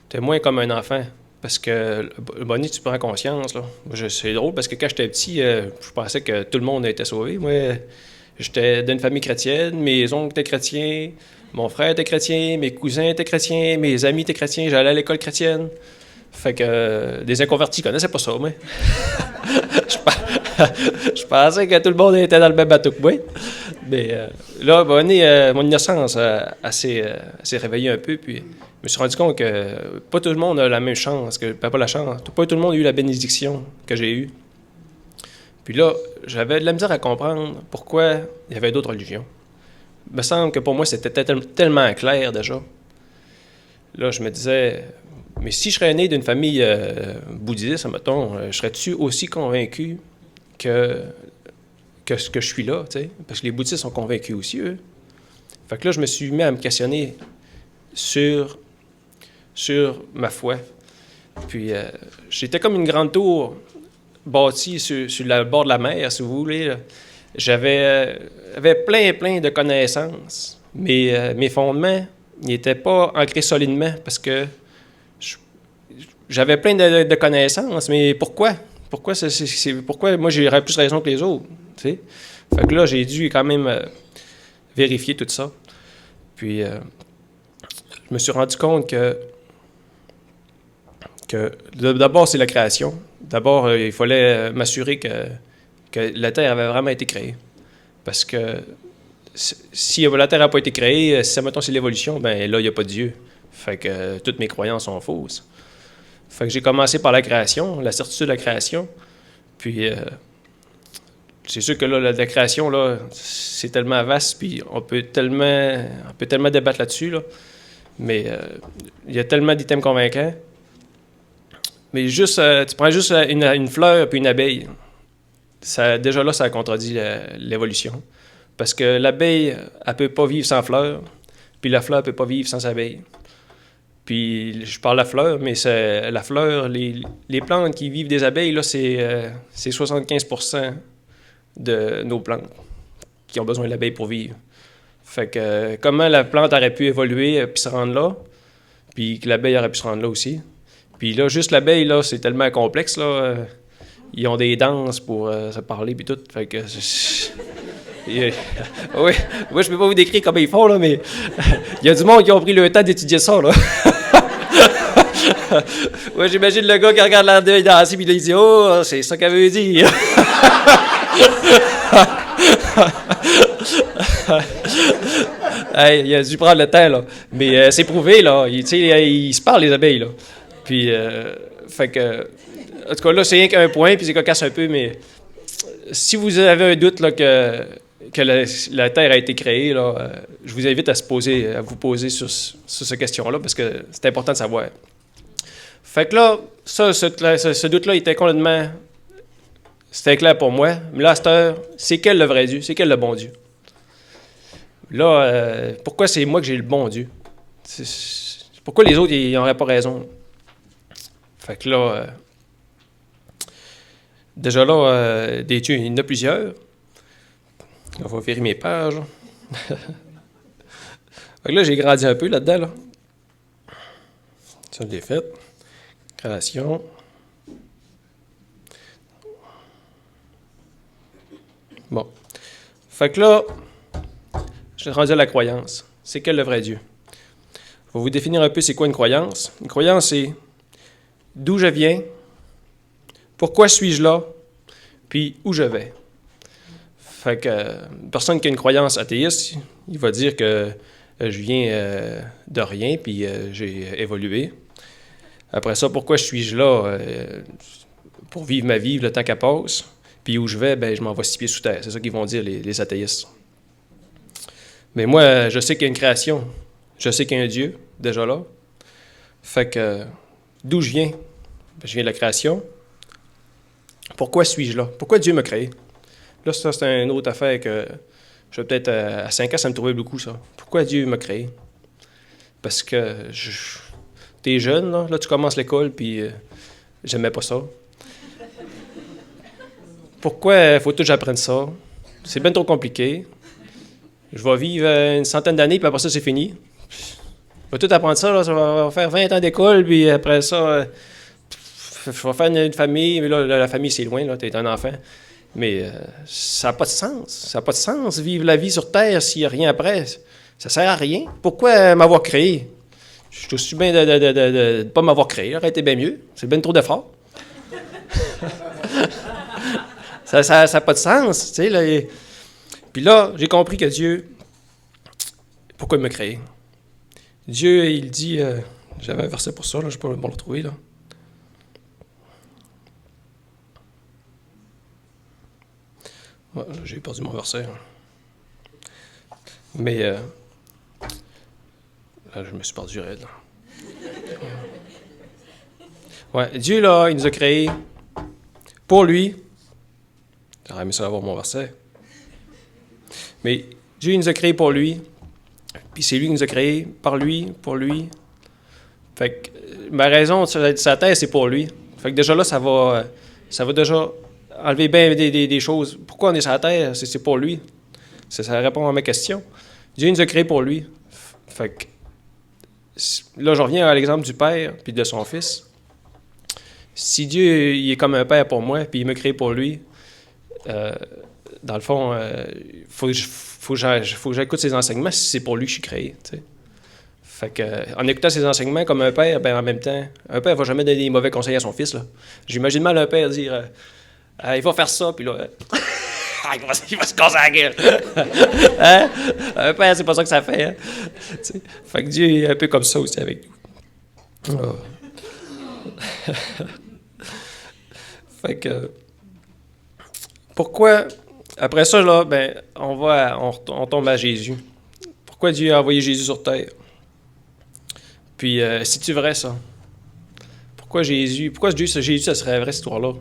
J'étais moins comme un enfant. Parce que, Bonnie, tu prends conscience, là. C'est drôle parce que quand j'étais petit, je pensais que tout le monde était sauvé. Moi, j'étais d'une famille chrétienne, mes oncles étaient chrétiens, mon frère était chrétien, mes cousins étaient chrétiens, mes amis étaient chrétiens, j'allais à l'école chrétienne. Fait que des inconvertis connaissaient pas ça, moi. Je pensais que tout le monde était dans le même bateau que moi. Mais là, mon innocence s'est réveillée un peu, puis je me suis rendu compte que pas tout le monde a la même chance, pas la chance, pas tout le monde a eu la bénédiction que j'ai eue. Puis là, j'avais de la misère à comprendre pourquoi il y avait d'autres religions. Il me semble que pour moi, c'était tellement clair déjà. Là, je me disais, mais si je serais né d'une famille bouddhiste, mettons, serais-tu aussi convaincu que ce que je suis là, tu sais? Parce que les bouddhistes sont convaincus aussi, eux. Fait que là, je me suis mis à me questionner sur ma foi. Puis, j'étais comme une grande tour bâtie sur le bord de la mer, si vous voulez. Là. J'avais plein de connaissances, mais mes fondements il n'était pas ancré solidement parce que j'avais plein de connaissances, mais pourquoi? Pourquoi moi j'aurais plus raison que les autres? Tu sais? Fait que là, j'ai dû quand même vérifier tout ça. Puis, je me suis rendu compte que d'abord, c'est la création. D'abord, il fallait m'assurer que la Terre avait vraiment été créée. Parce que si la Terre n'a pas été créée, si, mettons, c'est l'évolution, ben là, il n'y a pas de Dieu. Fait que toutes mes croyances sont fausses. Fait que j'ai commencé par la création, la certitude de la création. Puis, c'est sûr que là, la création, là, c'est tellement vaste, puis on peut tellement débattre là-dessus, là. Mais il y a tellement d'items convaincants. Mais juste, tu prends juste une fleur puis une abeille. Déjà là, ça contredit l'évolution. Parce que l'abeille, elle ne peut pas vivre sans fleur, puis la fleur ne peut pas vivre sans abeille. Puis je parle de la fleur, mais la fleur, les plantes qui vivent des abeilles, là, c'est 75% de nos plantes qui ont besoin de l'abeille pour vivre. Fait que comment la plante aurait pu évoluer puis se rendre là, puis que l'abeille aurait pu se rendre là aussi. Puis là, juste l'abeille, là, c'est tellement complexe, là. Ils ont des danses pour se parler puis tout. Fait que... oui, moi, je peux pas vous décrire comment ils font, là, mais il y a du monde qui ont pris le temps d'étudier ça, là. Ouais, j'imagine le gars qui regarde l'abeille danser, puis il dit « Oh, c'est ça qu'elle veut dire! » Hey, il a dû prendre le temps, là. Mais c'est prouvé, là. Ils se parlent, les abeilles, là. Puis, fait que... En tout cas, là, c'est rien qu'un point, puis c'est cocasse un peu, mais si vous avez un doute, là, que la Terre a été créée, là, je vous invite à vous poser sur cette question-là, parce que c'est important de savoir. Fait que là, ce doute-là était complètement... C'était clair pour moi. Mais là, à cette heure, c'est quel le vrai Dieu? C'est quel le bon Dieu? Là, pourquoi c'est moi que j'ai le bon Dieu? Pourquoi les autres, ils n'auraient pas raison? Fait que là... déjà là, des dieux, il y en a plusieurs. On va virer mes pages. Fait que là, j'ai grandi un peu là-dedans, là. Ça, je l'ai fait. Création. Bon. Fait que là, je suis rendu à la croyance. C'est quel le vrai Dieu? Je vais vous définir un peu c'est quoi une croyance. Une croyance, c'est d'où je viens, pourquoi suis-je là, puis où je vais. Fait que une personne qui a une croyance athéiste, il va dire que je viens de rien, puis j'ai évolué. Après ça, pourquoi suis-je là? Pour vivre ma vie, le temps qu'elle passe. Puis où je vais, ben je m'en vais 6 pieds sous terre. C'est ça qu'ils vont dire, les athéistes. Mais moi, je sais qu'il y a une création. Je sais qu'il y a un Dieu, déjà là. Fait que, d'où je viens? Ben, je viens de la création. Pourquoi suis-je là? Pourquoi Dieu m'a créé? Là, ça, c'est une autre affaire que, je vais peut-être, à 5 ans, ça me trouvait beaucoup, ça. Pourquoi Dieu m'a créé? Parce que, t'es jeune, là, tu commences l'école, puis j'aimais pas ça. Pourquoi il faut tout que j'apprenne ça? C'est bien trop compliqué. Je vais vivre une centaine d'années, puis après ça, c'est fini. Je vais tout apprendre ça, là, ça va faire 20 ans d'école, puis après ça, je vais faire une famille. Mais là, la famille, c'est loin, là, t'es un enfant. Mais ça n'a pas de sens. Ça n'a pas de sens, vivre la vie sur Terre s'il n'y a rien après. Ça sert à rien. Pourquoi m'avoir créé? Je suis aussi bien de ne pas m'avoir créé. Ça aurait été bien mieux. C'est bien trop d'efforts. Ça n'a pas de sens, tu sais, là. Puis là, j'ai compris que Dieu, pourquoi il m'a créé? Dieu, il dit, j'avais un verset pour ça, là, je ne vais pas le retrouver, là. Ouais, j'ai perdu mon verset. Là. Mais, là, je me suis perdu raide, là. Ouais, Dieu, là, il nous a créés pour lui. J'aurais aimé ça avoir mon verset. Mais Dieu il nous a créés pour lui. Puis c'est lui qui nous a créés par lui, pour lui. Fait que ma raison de sa terre, c'est pour lui. Fait que déjà là, ça va déjà enlever bien des choses. Pourquoi on est sur la terre? C'est pour lui. Ça répond à ma question. Dieu nous a créés pour lui. Fait que là, je reviens à l'exemple du Père puis de son Fils. Si Dieu il est comme un Père pour moi, puis il m'a créé pour lui, dans le fond, faut que j'écoute ses enseignements si c'est pour lui que je suis créé. T'sais. Fait que, en écoutant ses enseignements comme un père, ben en même temps, un père ne va jamais donner des mauvais conseils à son fils. Là. J'imagine mal un père dire il va faire ça, puis là, il va se casser la gueule. Hein? Un père, c'est pas ça que ça fait. Hein? Fait que Dieu est un peu comme ça aussi avec nous. Oh. Fait que, pourquoi, après ça, là, ben, on tombe à Jésus. Pourquoi Dieu a envoyé Jésus sur terre? Puis, c'est-tu vrai, ça? Pourquoi Jésus, ça serait vrai, cette histoire-là?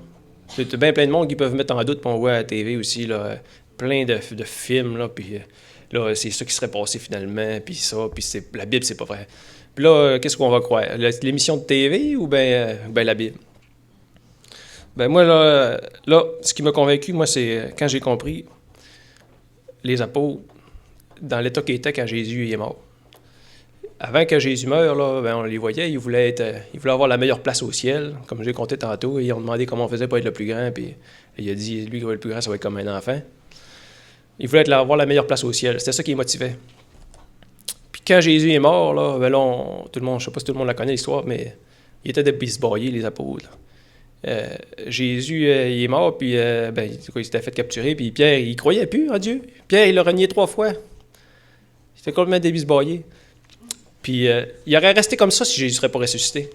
C'est bien plein de monde qui peuvent mettre en doute, puis on voit à la TV aussi, là, plein de films, là, puis là, c'est ça qui serait passé finalement, puis ça, puis la Bible, c'est pas vrai. Puis là, qu'est-ce qu'on va croire? L'émission de TV ou bien la Bible? Ben moi, là, ce qui m'a convaincu, moi, c'est quand j'ai compris les apôtres dans l'état qu'ils étaient quand Jésus est mort. Avant que Jésus meure, là, ben on les voyait, ils voulaient avoir la meilleure place au ciel, comme j'ai compté tantôt, et ils ont demandé comment on faisait pour être le plus grand, puis il a dit, lui qui va être le plus grand, ça va être comme un enfant. Ils voulaient avoir la meilleure place au ciel, c'était ça qui les motivait. Puis quand Jésus est mort, là, ben là, tout le monde, je sais pas si tout le monde la connaît l'histoire, mais il était de bisbailler, les apôtres. Jésus, il est mort, puis il s'était fait capturer, puis Pierre, il croyait plus en Dieu. Pierre, il l'a renié 3 fois. Il était complètement débisbaillé. Puis il aurait resté comme ça si Jésus ne serait pas ressuscité.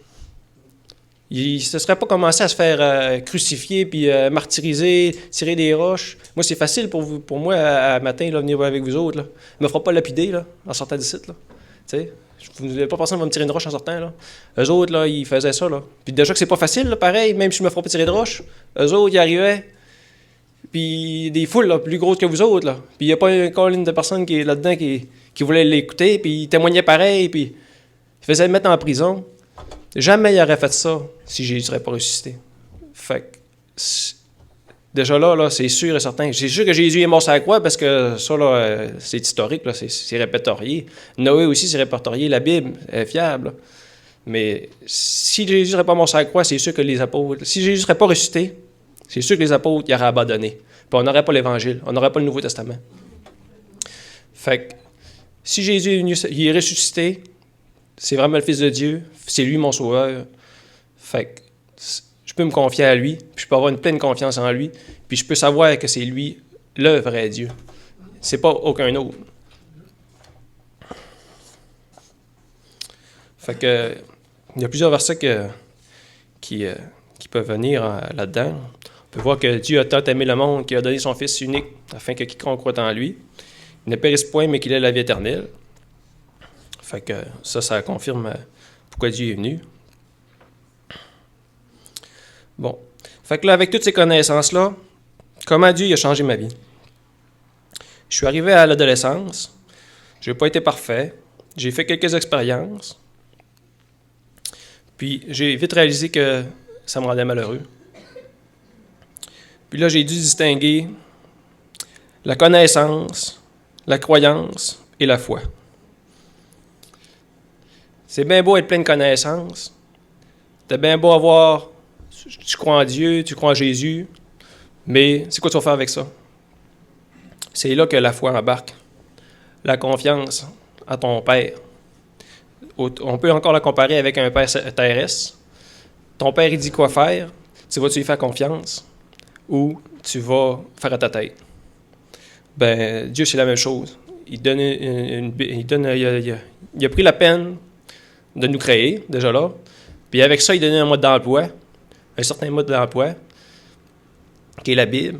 Il ne se serait pas commencé à se faire crucifier, puis martyriser, tirer des roches. Moi, c'est facile pour moi, à matin, là, venir avec vous autres. Là. Il ne me fera pas lapider là, en sortant d'ici. Là. Vous n'avez pas pensé à me tirer une roche en sortant. Là. Eux autres, là, ils faisaient ça. Là. Puis déjà que c'est pas facile, là, pareil, même si je me ferais pas tirer de roche, eux autres, ils arrivaient. Puis des foules là, plus grosses que vous autres. Là. Puis il n'y a pas une colline de personnes qui est là-dedans qui voulaient l'écouter, puis ils témoignaient pareil, puis ils faisaient le mettre en prison. Jamais il aurait fait ça si Jésus ne serait pas ressuscité. Fait que, déjà là, c'est sûr et certain. C'est sûr que Jésus est mort sur la croix parce que ça, là, c'est historique, là, c'est répertorié. Noé aussi, c'est répertorié. La Bible est fiable. Là. Mais si Jésus ne serait pas mort sur la croix, c'est sûr que les apôtres... Si Jésus ne serait pas ressuscité, c'est sûr que les apôtres y auraient abandonné. Puis on n'aurait pas l'Évangile, on n'aurait pas le Nouveau Testament. Fait que, si Jésus est venu, il est ressuscité, c'est vraiment le Fils de Dieu, c'est lui mon sauveur. Fait que je peux me confier à lui, puis je peux avoir une pleine confiance en lui, puis je peux savoir que c'est lui le vrai Dieu. C'est pas aucun autre. Fait que il y a plusieurs versets qui peuvent venir là-dedans. On peut voir que Dieu a tant aimé le monde qu'il a donné son Fils unique, afin que quiconque croit en lui ne périsse point, mais qu'il ait la vie éternelle. Fait que ça confirme pourquoi Dieu est venu. Bon. Fait que là, avec toutes ces connaissances-là, comment Dieu a changé ma vie? Je suis arrivé à l'adolescence. Je n'ai pas été parfait. J'ai fait quelques expériences. Puis j'ai vite réalisé que ça me rendait malheureux. Puis là, j'ai dû distinguer la connaissance, la croyance et la foi. C'est bien beau être plein de connaissances. C'est bien beau avoir... Tu crois en Dieu, tu crois en Jésus, mais c'est quoi tu vas faire avec ça? C'est là que la foi embarque. La confiance à ton Père. On peut encore la comparer avec un Père terrestre. Ton Père, il dit quoi faire. Tu vas-tu lui faire confiance ou tu vas faire à ta tête? Ben, Dieu, c'est la même chose. Il a pris la peine de nous créer, déjà là. Puis avec ça, il donnait un mode d'emploi, un certain mode d'emploi, qui est la Bible.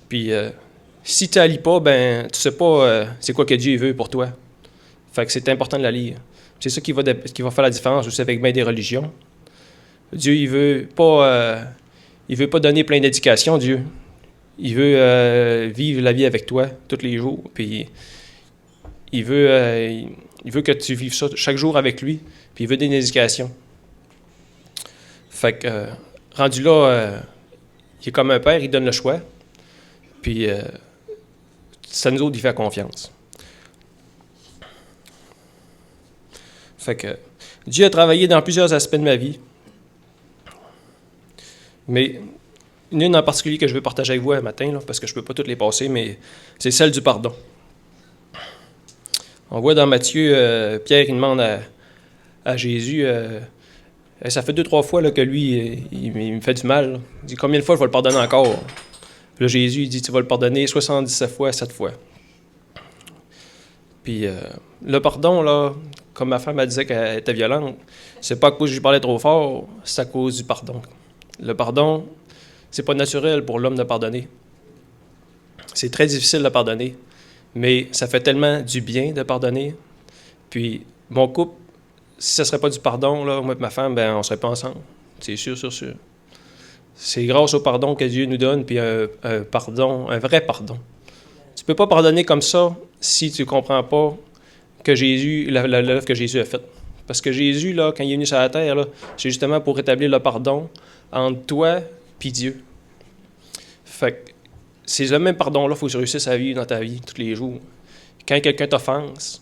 Puis si tu ne la lis pas, ben tu sais pas c'est quoi que Dieu veut pour toi. Fait que c'est important de la lire. C'est ça qui va faire la différence aussi avec bien des religions. Dieu, il veut pas donner plein d'éducation, Dieu. Il veut vivre la vie avec toi tous les jours. Puis il veut que tu vives ça chaque jour avec lui. Puis il veut donner une éducation. Fait que, rendu là, il est comme un père, il donne le choix. Puis ça nous autres, il fait confiance. Fait que Dieu a travaillé dans plusieurs aspects de ma vie. Mais une en particulier que je veux partager avec vous un matin, là, parce que je ne peux pas toutes les passer, mais c'est celle du pardon. On voit dans Matthieu, Pierre, il demande à Jésus, ça fait 2-3 fois là, que lui, il me fait du mal. Là. Il dit, combien de fois je vais le pardonner encore? Puis là, Jésus, il dit, tu vas le pardonner 77 fois, 7 fois. Puis le pardon, là, comme ma femme elle disait qu'elle était violente, c'est pas à cause que je lui parlais trop fort, c'est à cause du pardon. Le pardon, c'est pas naturel pour l'homme de pardonner. C'est très difficile de pardonner, mais ça fait tellement du bien de pardonner. Puis mon couple, si ça serait pas du pardon, là, moi et ma femme, ben on serait pas ensemble. C'est sûr, sûr, sûr. C'est grâce au pardon que Dieu nous donne, puis un pardon, un vrai pardon. Tu peux pas pardonner comme ça si tu comprends pas que Jésus, l'œuvre que Jésus a faite. Parce que Jésus, là, quand il est venu sur la terre, là, c'est justement pour rétablir le pardon entre toi et Dieu. Fait que c'est le même pardon-là, il faut que tu réussisses à vivre dans ta vie tous les jours. Quand quelqu'un t'offense,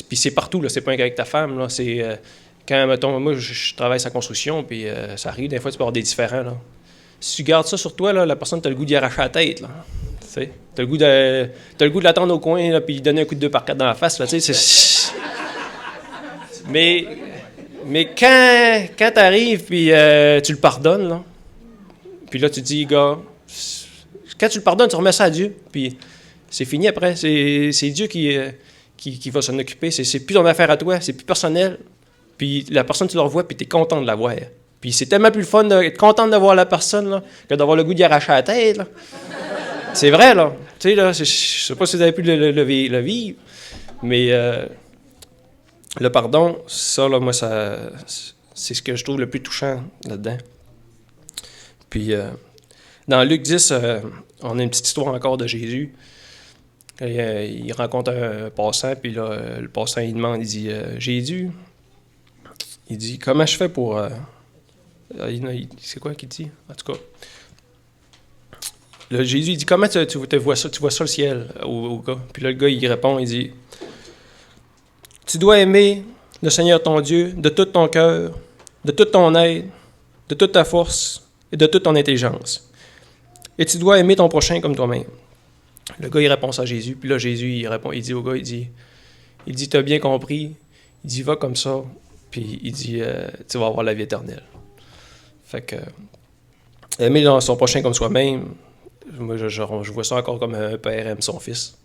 puis c'est partout, là, c'est pas avec ta femme, là, c'est quand, mettons, moi, je travaille sa construction, puis ça arrive, des fois, tu peux avoir des différends, là. Si tu gardes ça sur toi, là, la personne, t'as le goût d'y arracher la tête, là. T'as le goût de l'attendre au coin, là, puis lui donner un coup de 2x4 dans la face, là, tu sais, Mais quand t'arrives, puis tu le pardonnes, là, puis là, tu dis, gars, quand tu le pardonnes, tu remets ça à Dieu, puis c'est fini après. C'est Dieu qui va s'en occuper. C'est plus ton affaire à toi, c'est plus personnel. Puis la personne, tu la revois, puis tu es content de la voir. Puis c'est tellement plus le fun d'être content de voir la personne là, que d'avoir le goût d'y arracher la tête. Là. C'est vrai, là. Tu sais, là, je sais pas si vous avez pu le vivre, mais le pardon, ça, là, moi, c'est ce que je trouve le plus touchant là-dedans. Puis, dans Luc 10, on a une petite histoire encore de Jésus. Il rencontre un passant, puis là, le passant, il demande, il dit, Jésus, il dit, comment je fais pour... c'est quoi qu'il dit? En tout cas, là, Jésus, il dit, comment tu vois ça? Tu vois ça, le ciel, au gars? Puis là, le gars, il répond, il dit, tu dois aimer le Seigneur ton Dieu de tout ton cœur, de toute ton aide, de toute ta force et de toute ton intelligence. Et tu dois aimer ton prochain comme toi-même. Le gars, il répond ça à Jésus. Puis là, Jésus, il dit au gars, il dit, t'as bien compris. Il dit, va comme ça. Puis il dit, tu vas avoir la vie éternelle. Fait que, aimer son prochain comme soi-même, moi, je vois ça encore comme un père aime son fils.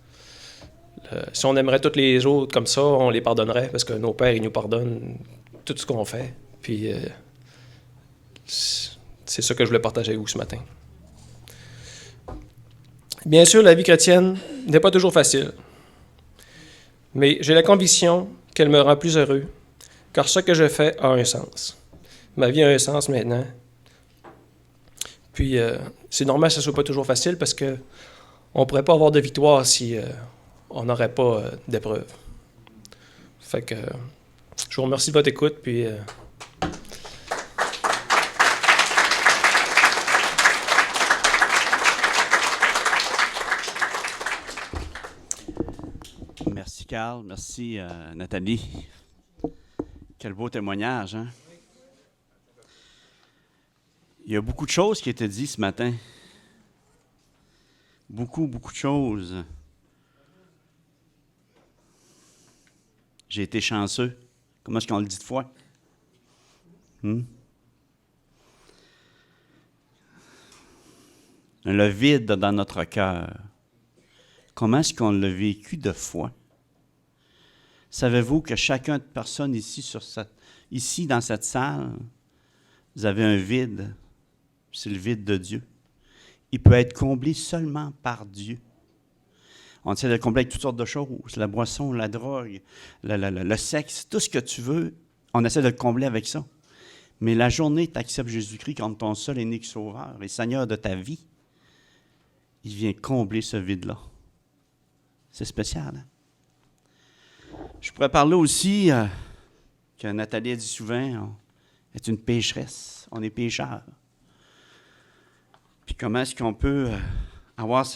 Si on aimerait tous les autres comme ça, on les pardonnerait parce que nos pères, ils nous pardonnent tout ce qu'on fait. Puis c'est ça que je voulais partager avec vous ce matin. Bien sûr, la vie chrétienne n'est pas toujours facile, mais j'ai la conviction qu'elle me rend plus heureux, car ce que je fais a un sens. Ma vie a un sens maintenant. Puis c'est normal que ce ne soit pas toujours facile parce qu'on ne pourrait pas avoir de victoire si on n'aurait pas d'épreuve. Fait que je vous remercie de votre écoute, puis... Merci Carl, merci Nathalie. Quel beau témoignage, hein? Il y a beaucoup de choses qui étaient dites ce matin. Beaucoup de choses. J'ai été chanceux. Comment est-ce qu'on le dit de fois? Le vide dans notre cœur. Comment est-ce qu'on l'a vécu de foi? Savez-vous que chacun de personnes ici dans cette salle, vous avez un vide, c'est le vide de Dieu. Il peut être comblé seulement par Dieu. On essaie de le combler avec toutes sortes de choses, la boisson, la drogue, le sexe, tout ce que tu veux, on essaie de le combler avec ça. Mais la journée où tu acceptes Jésus-Christ comme ton seul et unique sauveur, et Seigneur de ta vie, il vient combler ce vide-là. C'est spécial, hein? Je pourrais parler aussi que Nathalie a dit souvent, on est une pécheresse, on est pécheurs. Puis comment est-ce qu'on peut avoir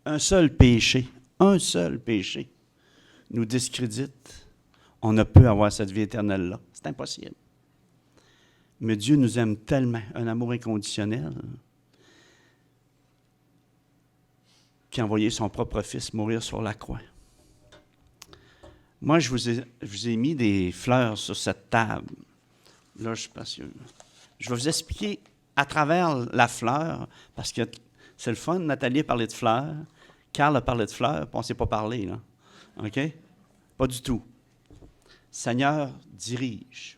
un seul péché un seul péché nous discrédite, on ne peut avoir cette vie éternelle-là. C'est impossible. Mais Dieu nous aime tellement, un amour inconditionnel, qui a envoyé son propre Fils mourir sur la croix. Moi, je vous ai mis des fleurs sur cette table. Là, je ne suis pas sûr. Je vais vous expliquer à travers la fleur, parce que c'est le fun. Nathalie a parlé de fleurs, Carl a parlé de fleurs, puis on ne s'est pas parlé, là. OK? Pas du tout. Seigneur dirige.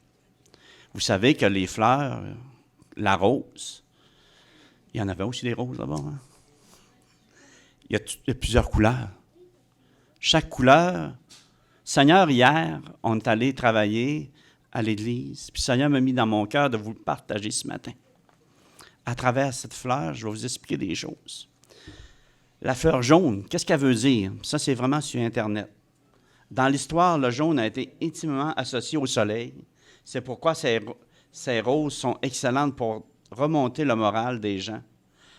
Vous savez que les fleurs, la rose, il y en avait aussi des roses là-bas, hein? Il y a plusieurs couleurs. Chaque couleur, Seigneur, hier, on est allé travailler à l'église, puis Seigneur m'a mis dans mon cœur de vous le partager ce matin. À travers cette fleur, je vais vous expliquer des choses. La fleur jaune, qu'est-ce qu'elle veut dire? Ça, c'est vraiment sur Internet. Dans l'histoire, le jaune a été intimement associé au soleil. C'est pourquoi ces roses sont excellentes pour remonter le moral des gens.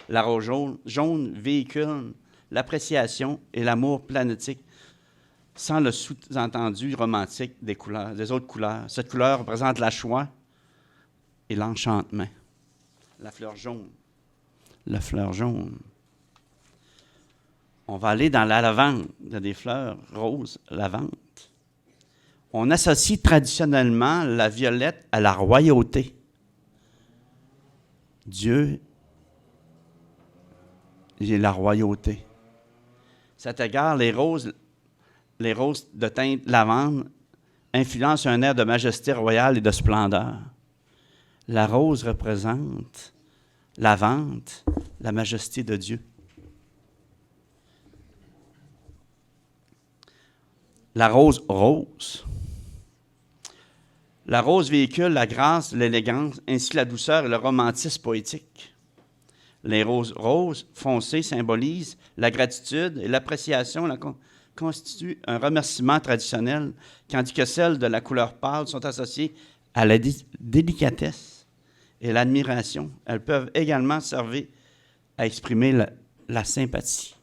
La rose jaune véhicule l'appréciation et l'amour planétique sans le sous-entendu romantique des autres couleurs. Cette couleur représente la joie et l'enchantement. La fleur jaune. La fleur jaune. On va aller dans la lavande. Il y a des fleurs roses, lavande. On associe traditionnellement la violette à la royauté. Dieu est la royauté. Cet égard, les roses de teinte lavande influencent un air de majesté royale et de splendeur. La rose représente lavande, la majesté de Dieu. La rose rose. La rose véhicule la grâce, l'élégance, ainsi la douceur et le romantisme poétique. Les roses roses foncées symbolisent la gratitude et l'appréciation constituent un remerciement traditionnel, tandis que celles de la couleur pâle sont associées à la délicatesse et l'admiration. Elles peuvent également servir à exprimer la sympathie.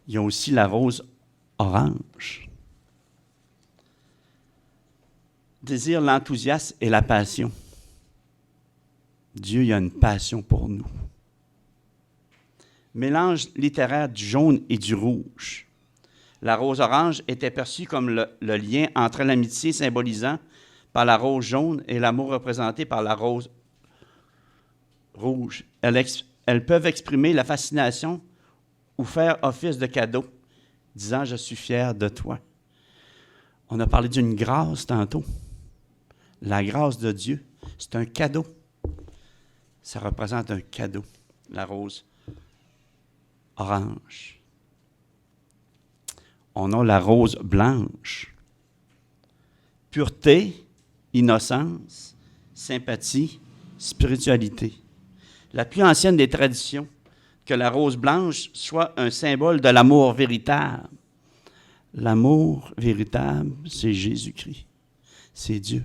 Il y a aussi la rose orange. Désire l'enthousiasme et la passion. Dieu, il a une passion pour nous. Mélange littéraire du jaune et du rouge. La rose orange était perçue comme le lien entre l'amitié symbolisant par la rose jaune et l'amour représenté par la rose rouge. Elles peuvent exprimer la fascination ou faire office de cadeau, disant « Je suis fier de toi ». On a parlé d'une grâce tantôt. La grâce de Dieu, c'est un cadeau. Ça représente un cadeau, la rose orange. On a la rose blanche. Pureté, innocence, sympathie, spiritualité. La plus ancienne des traditions, que la rose blanche soit un symbole de l'amour véritable. L'amour véritable, c'est Jésus-Christ. C'est Dieu.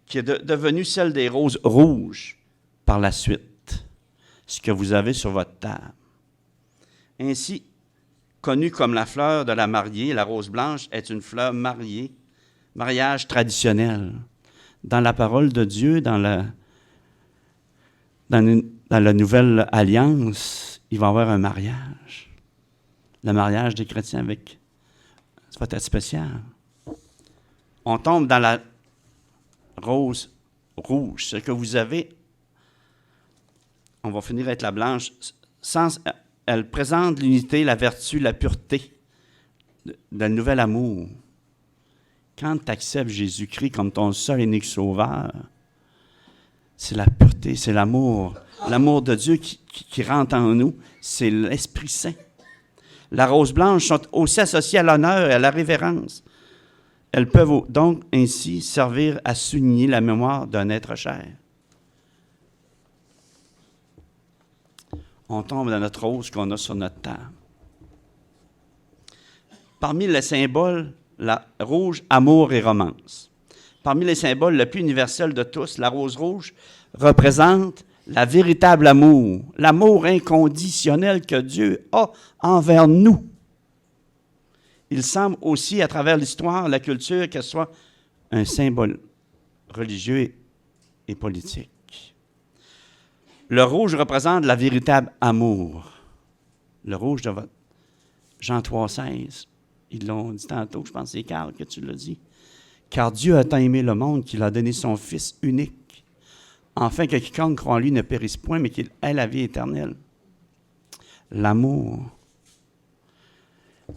Qui est devenue celle des roses rouges par la suite. Ce que vous avez sur votre table. Ainsi, connue comme la fleur de la mariée, la rose blanche est une fleur mariée, mariage traditionnel. Dans la parole de Dieu, dans la nouvelle alliance, il va y avoir un mariage. Le mariage des chrétiens avec... Ça va être spécial. On tombe dans la rose rouge. Ce que vous avez, on va finir avec la blanche. Elle présente l'unité, la vertu, la pureté, le nouvel amour. Quand tu acceptes Jésus-Christ comme ton seul et unique sauveur, c'est la pureté, c'est l'amour. L'amour de Dieu qui rentre en nous, c'est l'Esprit Saint. La rose blanche sont aussi associées à l'honneur et à la révérence. Elles peuvent donc ainsi servir à souligner la mémoire d'un être cher. On tombe dans notre rose qu'on a sur notre table. Parmi les symboles, la rouge, amour et romance. parmi les symboles le plus universel de tous, la rose rouge représente la véritable amour, l'amour inconditionnel que Dieu a envers nous. Il semble aussi, à travers l'histoire, la culture, qu'elle soit un symbole religieux et politique. Le rouge représente la véritable amour. Le rouge de votre Jean 3,16, ils l'ont dit tantôt, je pense que c'est Carl que tu l'as dit. Car Dieu a tant aimé le monde qu'il a donné son Fils unique, afin que quiconque croit en lui ne périsse point, mais qu'il ait la vie éternelle. L'amour.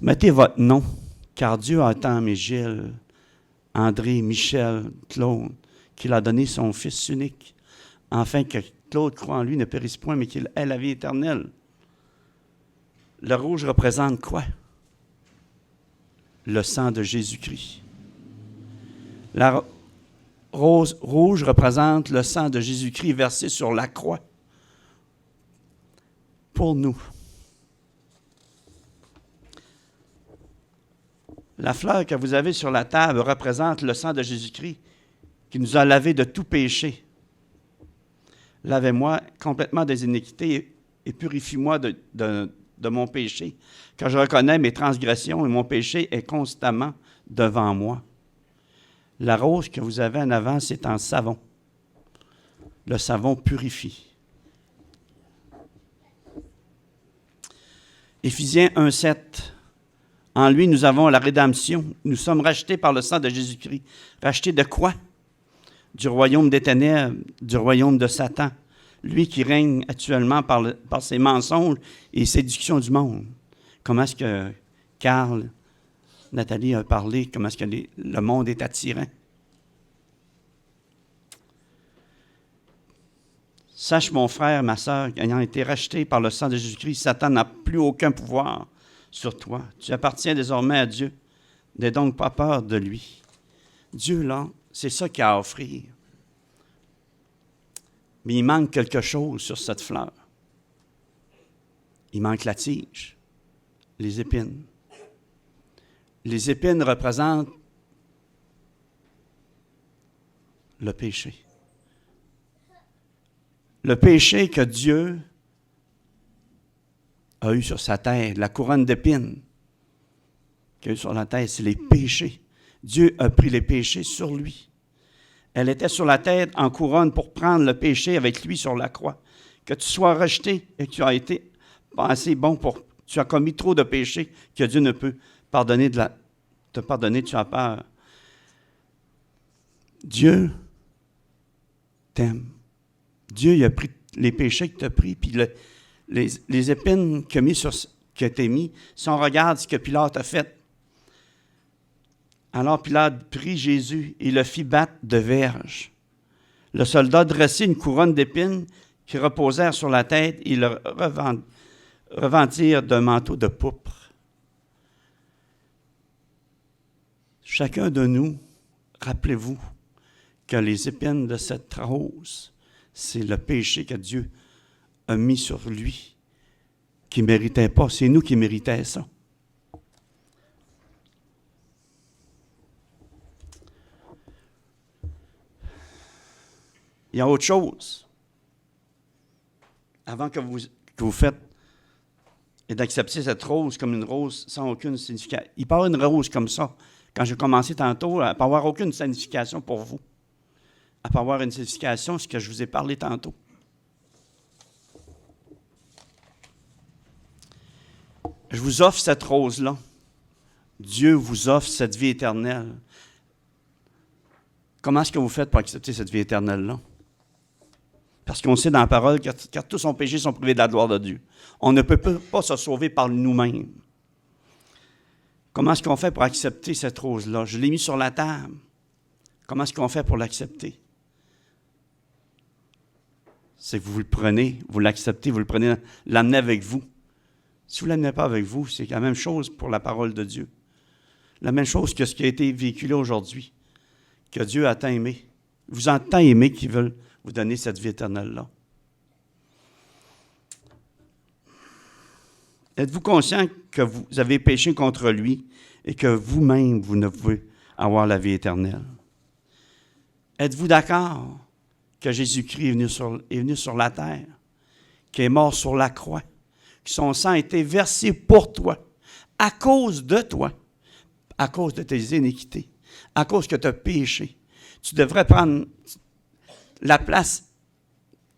Mettez votre nom, car Dieu a tant aimé Gilles, André, Michel, Claude, qu'il a donné son Fils unique, afin que Claude croit en lui ne périsse point, mais qu'il ait la vie éternelle. Le rouge représente quoi? Le sang de Jésus-Christ. La rose rouge représente le sang de Jésus-Christ versé sur la croix pour nous. La fleur que vous avez sur la table représente le sang de Jésus-Christ qui nous a lavés de tout péché. Lavez-moi complètement des iniquités et purifie-moi de mon péché, car je reconnais mes transgressions et mon péché est constamment devant moi. La rose que vous avez en avant, c'est en savon. Le savon purifie. Éphésiens 1,7. En lui, nous avons la rédemption. Nous sommes rachetés par le sang de Jésus-Christ. Rachetés de quoi? Du royaume des ténèbres, du royaume de Satan. Lui qui règne actuellement par ses mensonges et séductions du monde. Comment est-ce que Carl, Nathalie a parlé, comment est-ce que le monde est attirant? Sache, mon frère, ma sœur, ayant été racheté par le sang de Jésus-Christ, Satan n'a plus aucun pouvoir sur toi. Tu appartiens désormais à Dieu. N'aie donc pas peur de lui. Dieu, là, c'est ça qu'il a à offrir. Mais il manque quelque chose sur cette fleur. Il manque la tige, les épines. Les épines représentent le péché. Le péché que Dieu a eu sur sa tête, la couronne d'épines qu'il a eu sur la tête, c'est les péchés. Dieu a pris les péchés sur lui. Elle était sur la tête en couronne pour prendre le péché avec lui sur la croix. Que tu sois rejeté et que tu as été assez bon pour... Tu as commis trop de péchés que Dieu ne peut te pardonner, tu as peur. Dieu t'aime. Dieu il a pris les péchés que tu as pris, puis les épines que tu as mis, si on regarde ce que Pilate a fait. Alors Pilate prit Jésus et le fit battre de verges. Le soldat dressait une couronne d'épines qui reposèrent sur la tête et le revêtirent d'un manteau de pourpre. Chacun de nous, rappelez-vous que les épines de cette rose, c'est le péché que Dieu a mis sur lui, qui ne méritait pas. C'est nous qui méritions ça. Il y a autre chose. Avant que vous faites et d'accepter cette rose comme une rose sans aucune signification. Il parle d'une rose comme ça. Quand j'ai commencé tantôt, elle ne peut avoir aucune signification pour vous. Elle peut avoir une signification, ce que je vous ai parlé tantôt. Je vous offre cette rose-là. Dieu vous offre cette vie éternelle. Comment est-ce que vous faites pour accepter cette vie éternelle-là? Parce qu'on sait dans la parole que tous son péché sont privés de la gloire de Dieu. On ne peut pas se sauver par nous-mêmes. Comment est-ce qu'on fait pour accepter cette rose-là? Je l'ai mis sur la table. Comment est-ce qu'on fait pour l'accepter? C'est que vous le prenez, vous l'acceptez, vous le prenez, l'amenez avec vous. Si vous ne l'amenez pas avec vous, c'est la même chose pour la parole de Dieu. La même chose que ce qui a été véhiculé aujourd'hui, que Dieu a tant aimé. Il vous a tant aimé qu'il veut vous donner cette vie éternelle-là. Êtes-vous conscient que vous avez péché contre lui et que vous-même, vous ne pouvez avoir la vie éternelle? Êtes-vous d'accord que Jésus-Christ est venu sur la terre, qui est mort sur la croix, que son sang a été versé pour toi, à cause de toi, à cause de tes iniquités, à cause que tu as péché. Tu devrais prendre la place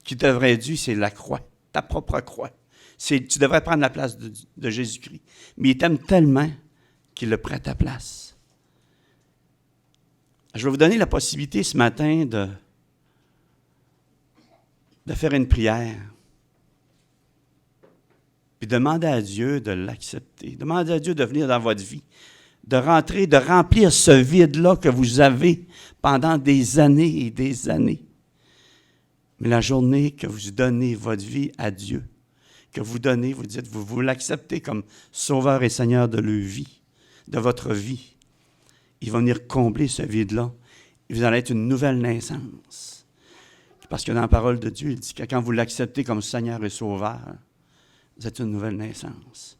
qui devrait être due, c'est la croix, ta propre croix. Tu devrais prendre la place de Jésus-Christ. Mais il t'aime tellement qu'il a pris à ta place. Je vais vous donner la possibilité ce matin de faire une prière. Puis demander à Dieu de l'accepter. Demandez à Dieu de venir dans votre vie. De rentrer, de remplir ce vide-là que vous avez pendant des années et des années. Mais la journée que vous donnez votre vie à Dieu, que vous donnez, vous dites, vous l'acceptez comme Sauveur et Seigneur de leur vie, de votre vie, il va venir combler ce vide-là. Et vous allez être une nouvelle naissance. Parce que dans la parole de Dieu, il dit que quand vous l'acceptez comme Seigneur et Sauveur, vous êtes une nouvelle naissance.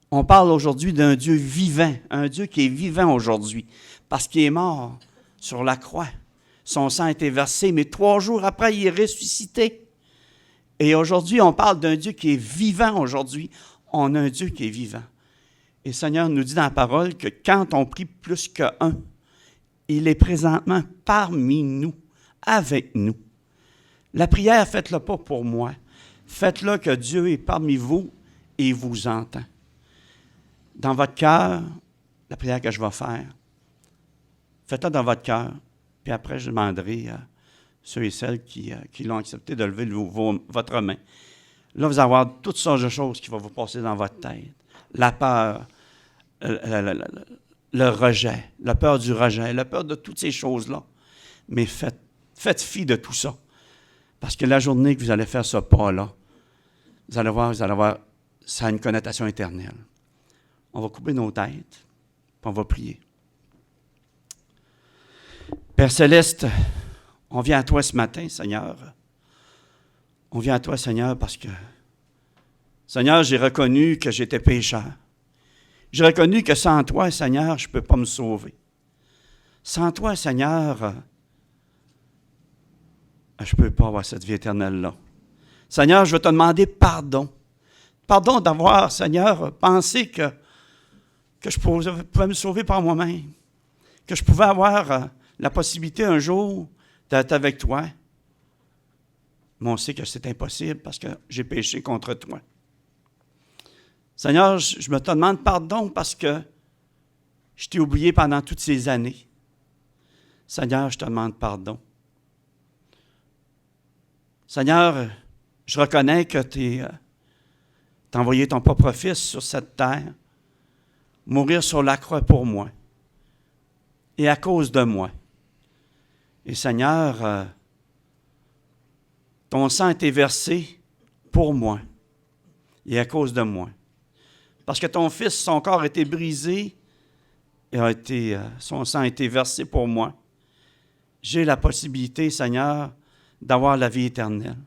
On parle aujourd'hui d'un Dieu vivant, un Dieu qui est vivant aujourd'hui, parce qu'il est mort sur la croix. Son sang a été versé, mais 3 jours après, il est ressuscité. Et aujourd'hui, on parle d'un Dieu qui est vivant aujourd'hui. On a un Dieu qui est vivant. Et le Seigneur nous dit dans la parole que quand on prie plus qu'un, il est présentement parmi nous, avec nous. La prière, faites-la pas pour moi. Faites-le que Dieu est parmi vous et il vous entend. Dans votre cœur, la prière que je vais faire, faites-la dans votre cœur. Puis après, je demanderai à ceux et celles qui l'ont accepté de lever votre main. Là, vous allez avoir toutes sortes de choses qui vont vous passer dans votre tête. La peur, le rejet, la peur du rejet, la peur de toutes ces choses-là. Mais faites fi de tout ça. Parce que la journée que vous allez faire ce pas-là, vous allez voir, ça a une connotation éternelle. On va couper nos têtes, puis on va prier. Père Céleste, on vient à toi ce matin, Seigneur. On vient à toi, Seigneur, parce que, Seigneur, j'ai reconnu que j'étais pécheur. J'ai reconnu que sans toi, Seigneur, je ne peux pas me sauver. Sans toi, Seigneur, je ne peux pas avoir cette vie éternelle-là. Seigneur, je veux te demander pardon. Pardon d'avoir, Seigneur, pensé que je pouvais me sauver par moi-même. Que je pouvais avoir la possibilité un jour d'être avec toi. Mais on sait que c'est impossible parce que j'ai péché contre toi. Seigneur, je me te demande pardon parce que je t'ai oublié pendant toutes ces années. Seigneur, je te demande pardon. Seigneur, je reconnais que tu as envoyé ton propre Fils sur cette terre, mourir sur la croix pour moi et à cause de moi. Et Seigneur, ton sang a été versé pour moi et à cause de moi. Parce que ton Fils, son corps a été brisé et son sang a été versé pour moi. J'ai la possibilité, Seigneur, d'avoir la vie éternelle.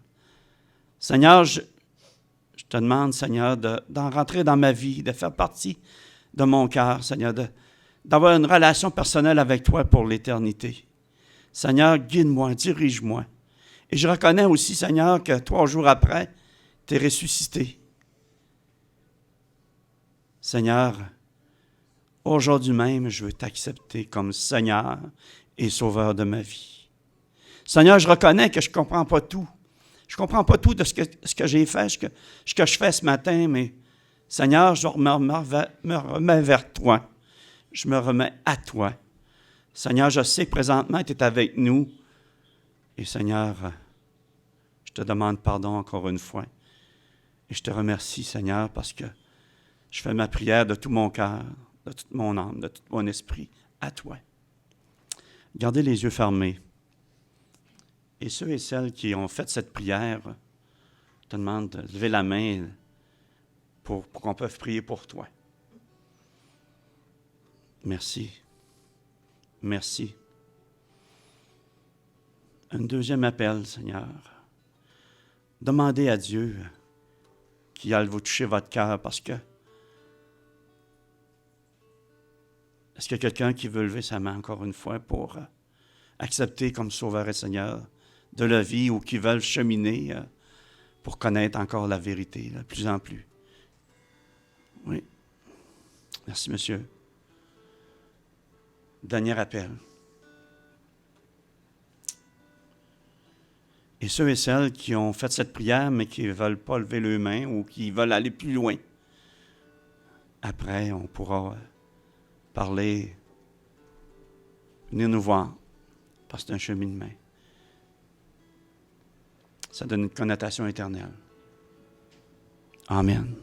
Seigneur, je te demande, Seigneur, d'en rentrer dans ma vie, de faire partie de mon cœur, Seigneur, d'avoir une relation personnelle avec toi pour l'éternité. Seigneur, guide-moi, dirige-moi. Et je reconnais aussi, Seigneur, que 3 jours après, tu es ressuscité. Seigneur, aujourd'hui même, je veux t'accepter comme Seigneur et Sauveur de ma vie. Seigneur, je reconnais que je ne comprends pas tout. Je ne comprends pas tout de ce que j'ai fait, ce que je fais ce matin, mais Seigneur, je me remets vers toi. Je me remets à toi. Seigneur, je sais que présentement, tu es avec nous. Et Seigneur, je te demande pardon encore une fois. Et je te remercie, Seigneur, parce que je fais ma prière de tout mon cœur, de toute mon âme, de tout mon esprit, à toi. Gardez les yeux fermés. Et ceux et celles qui ont fait cette prière, je te demande de lever la main pour qu'on puisse prier pour toi. Merci. Merci. Un deuxième appel, Seigneur. Demandez à Dieu qu'il aille vous toucher votre cœur parce que est-ce qu'il y a quelqu'un qui veut lever sa main encore une fois pour accepter comme Sauveur et Seigneur de la vie ou qui veulent cheminer pour connaître encore la vérité, de plus en plus. Oui. Merci, monsieur. Dernier appel. Et ceux et celles qui ont fait cette prière, mais qui ne veulent pas lever leurs mains ou qui veulent aller plus loin, après, on pourra parler, venir nous voir, parce que c'est un cheminement. Ça donne une connotation éternelle. Amen.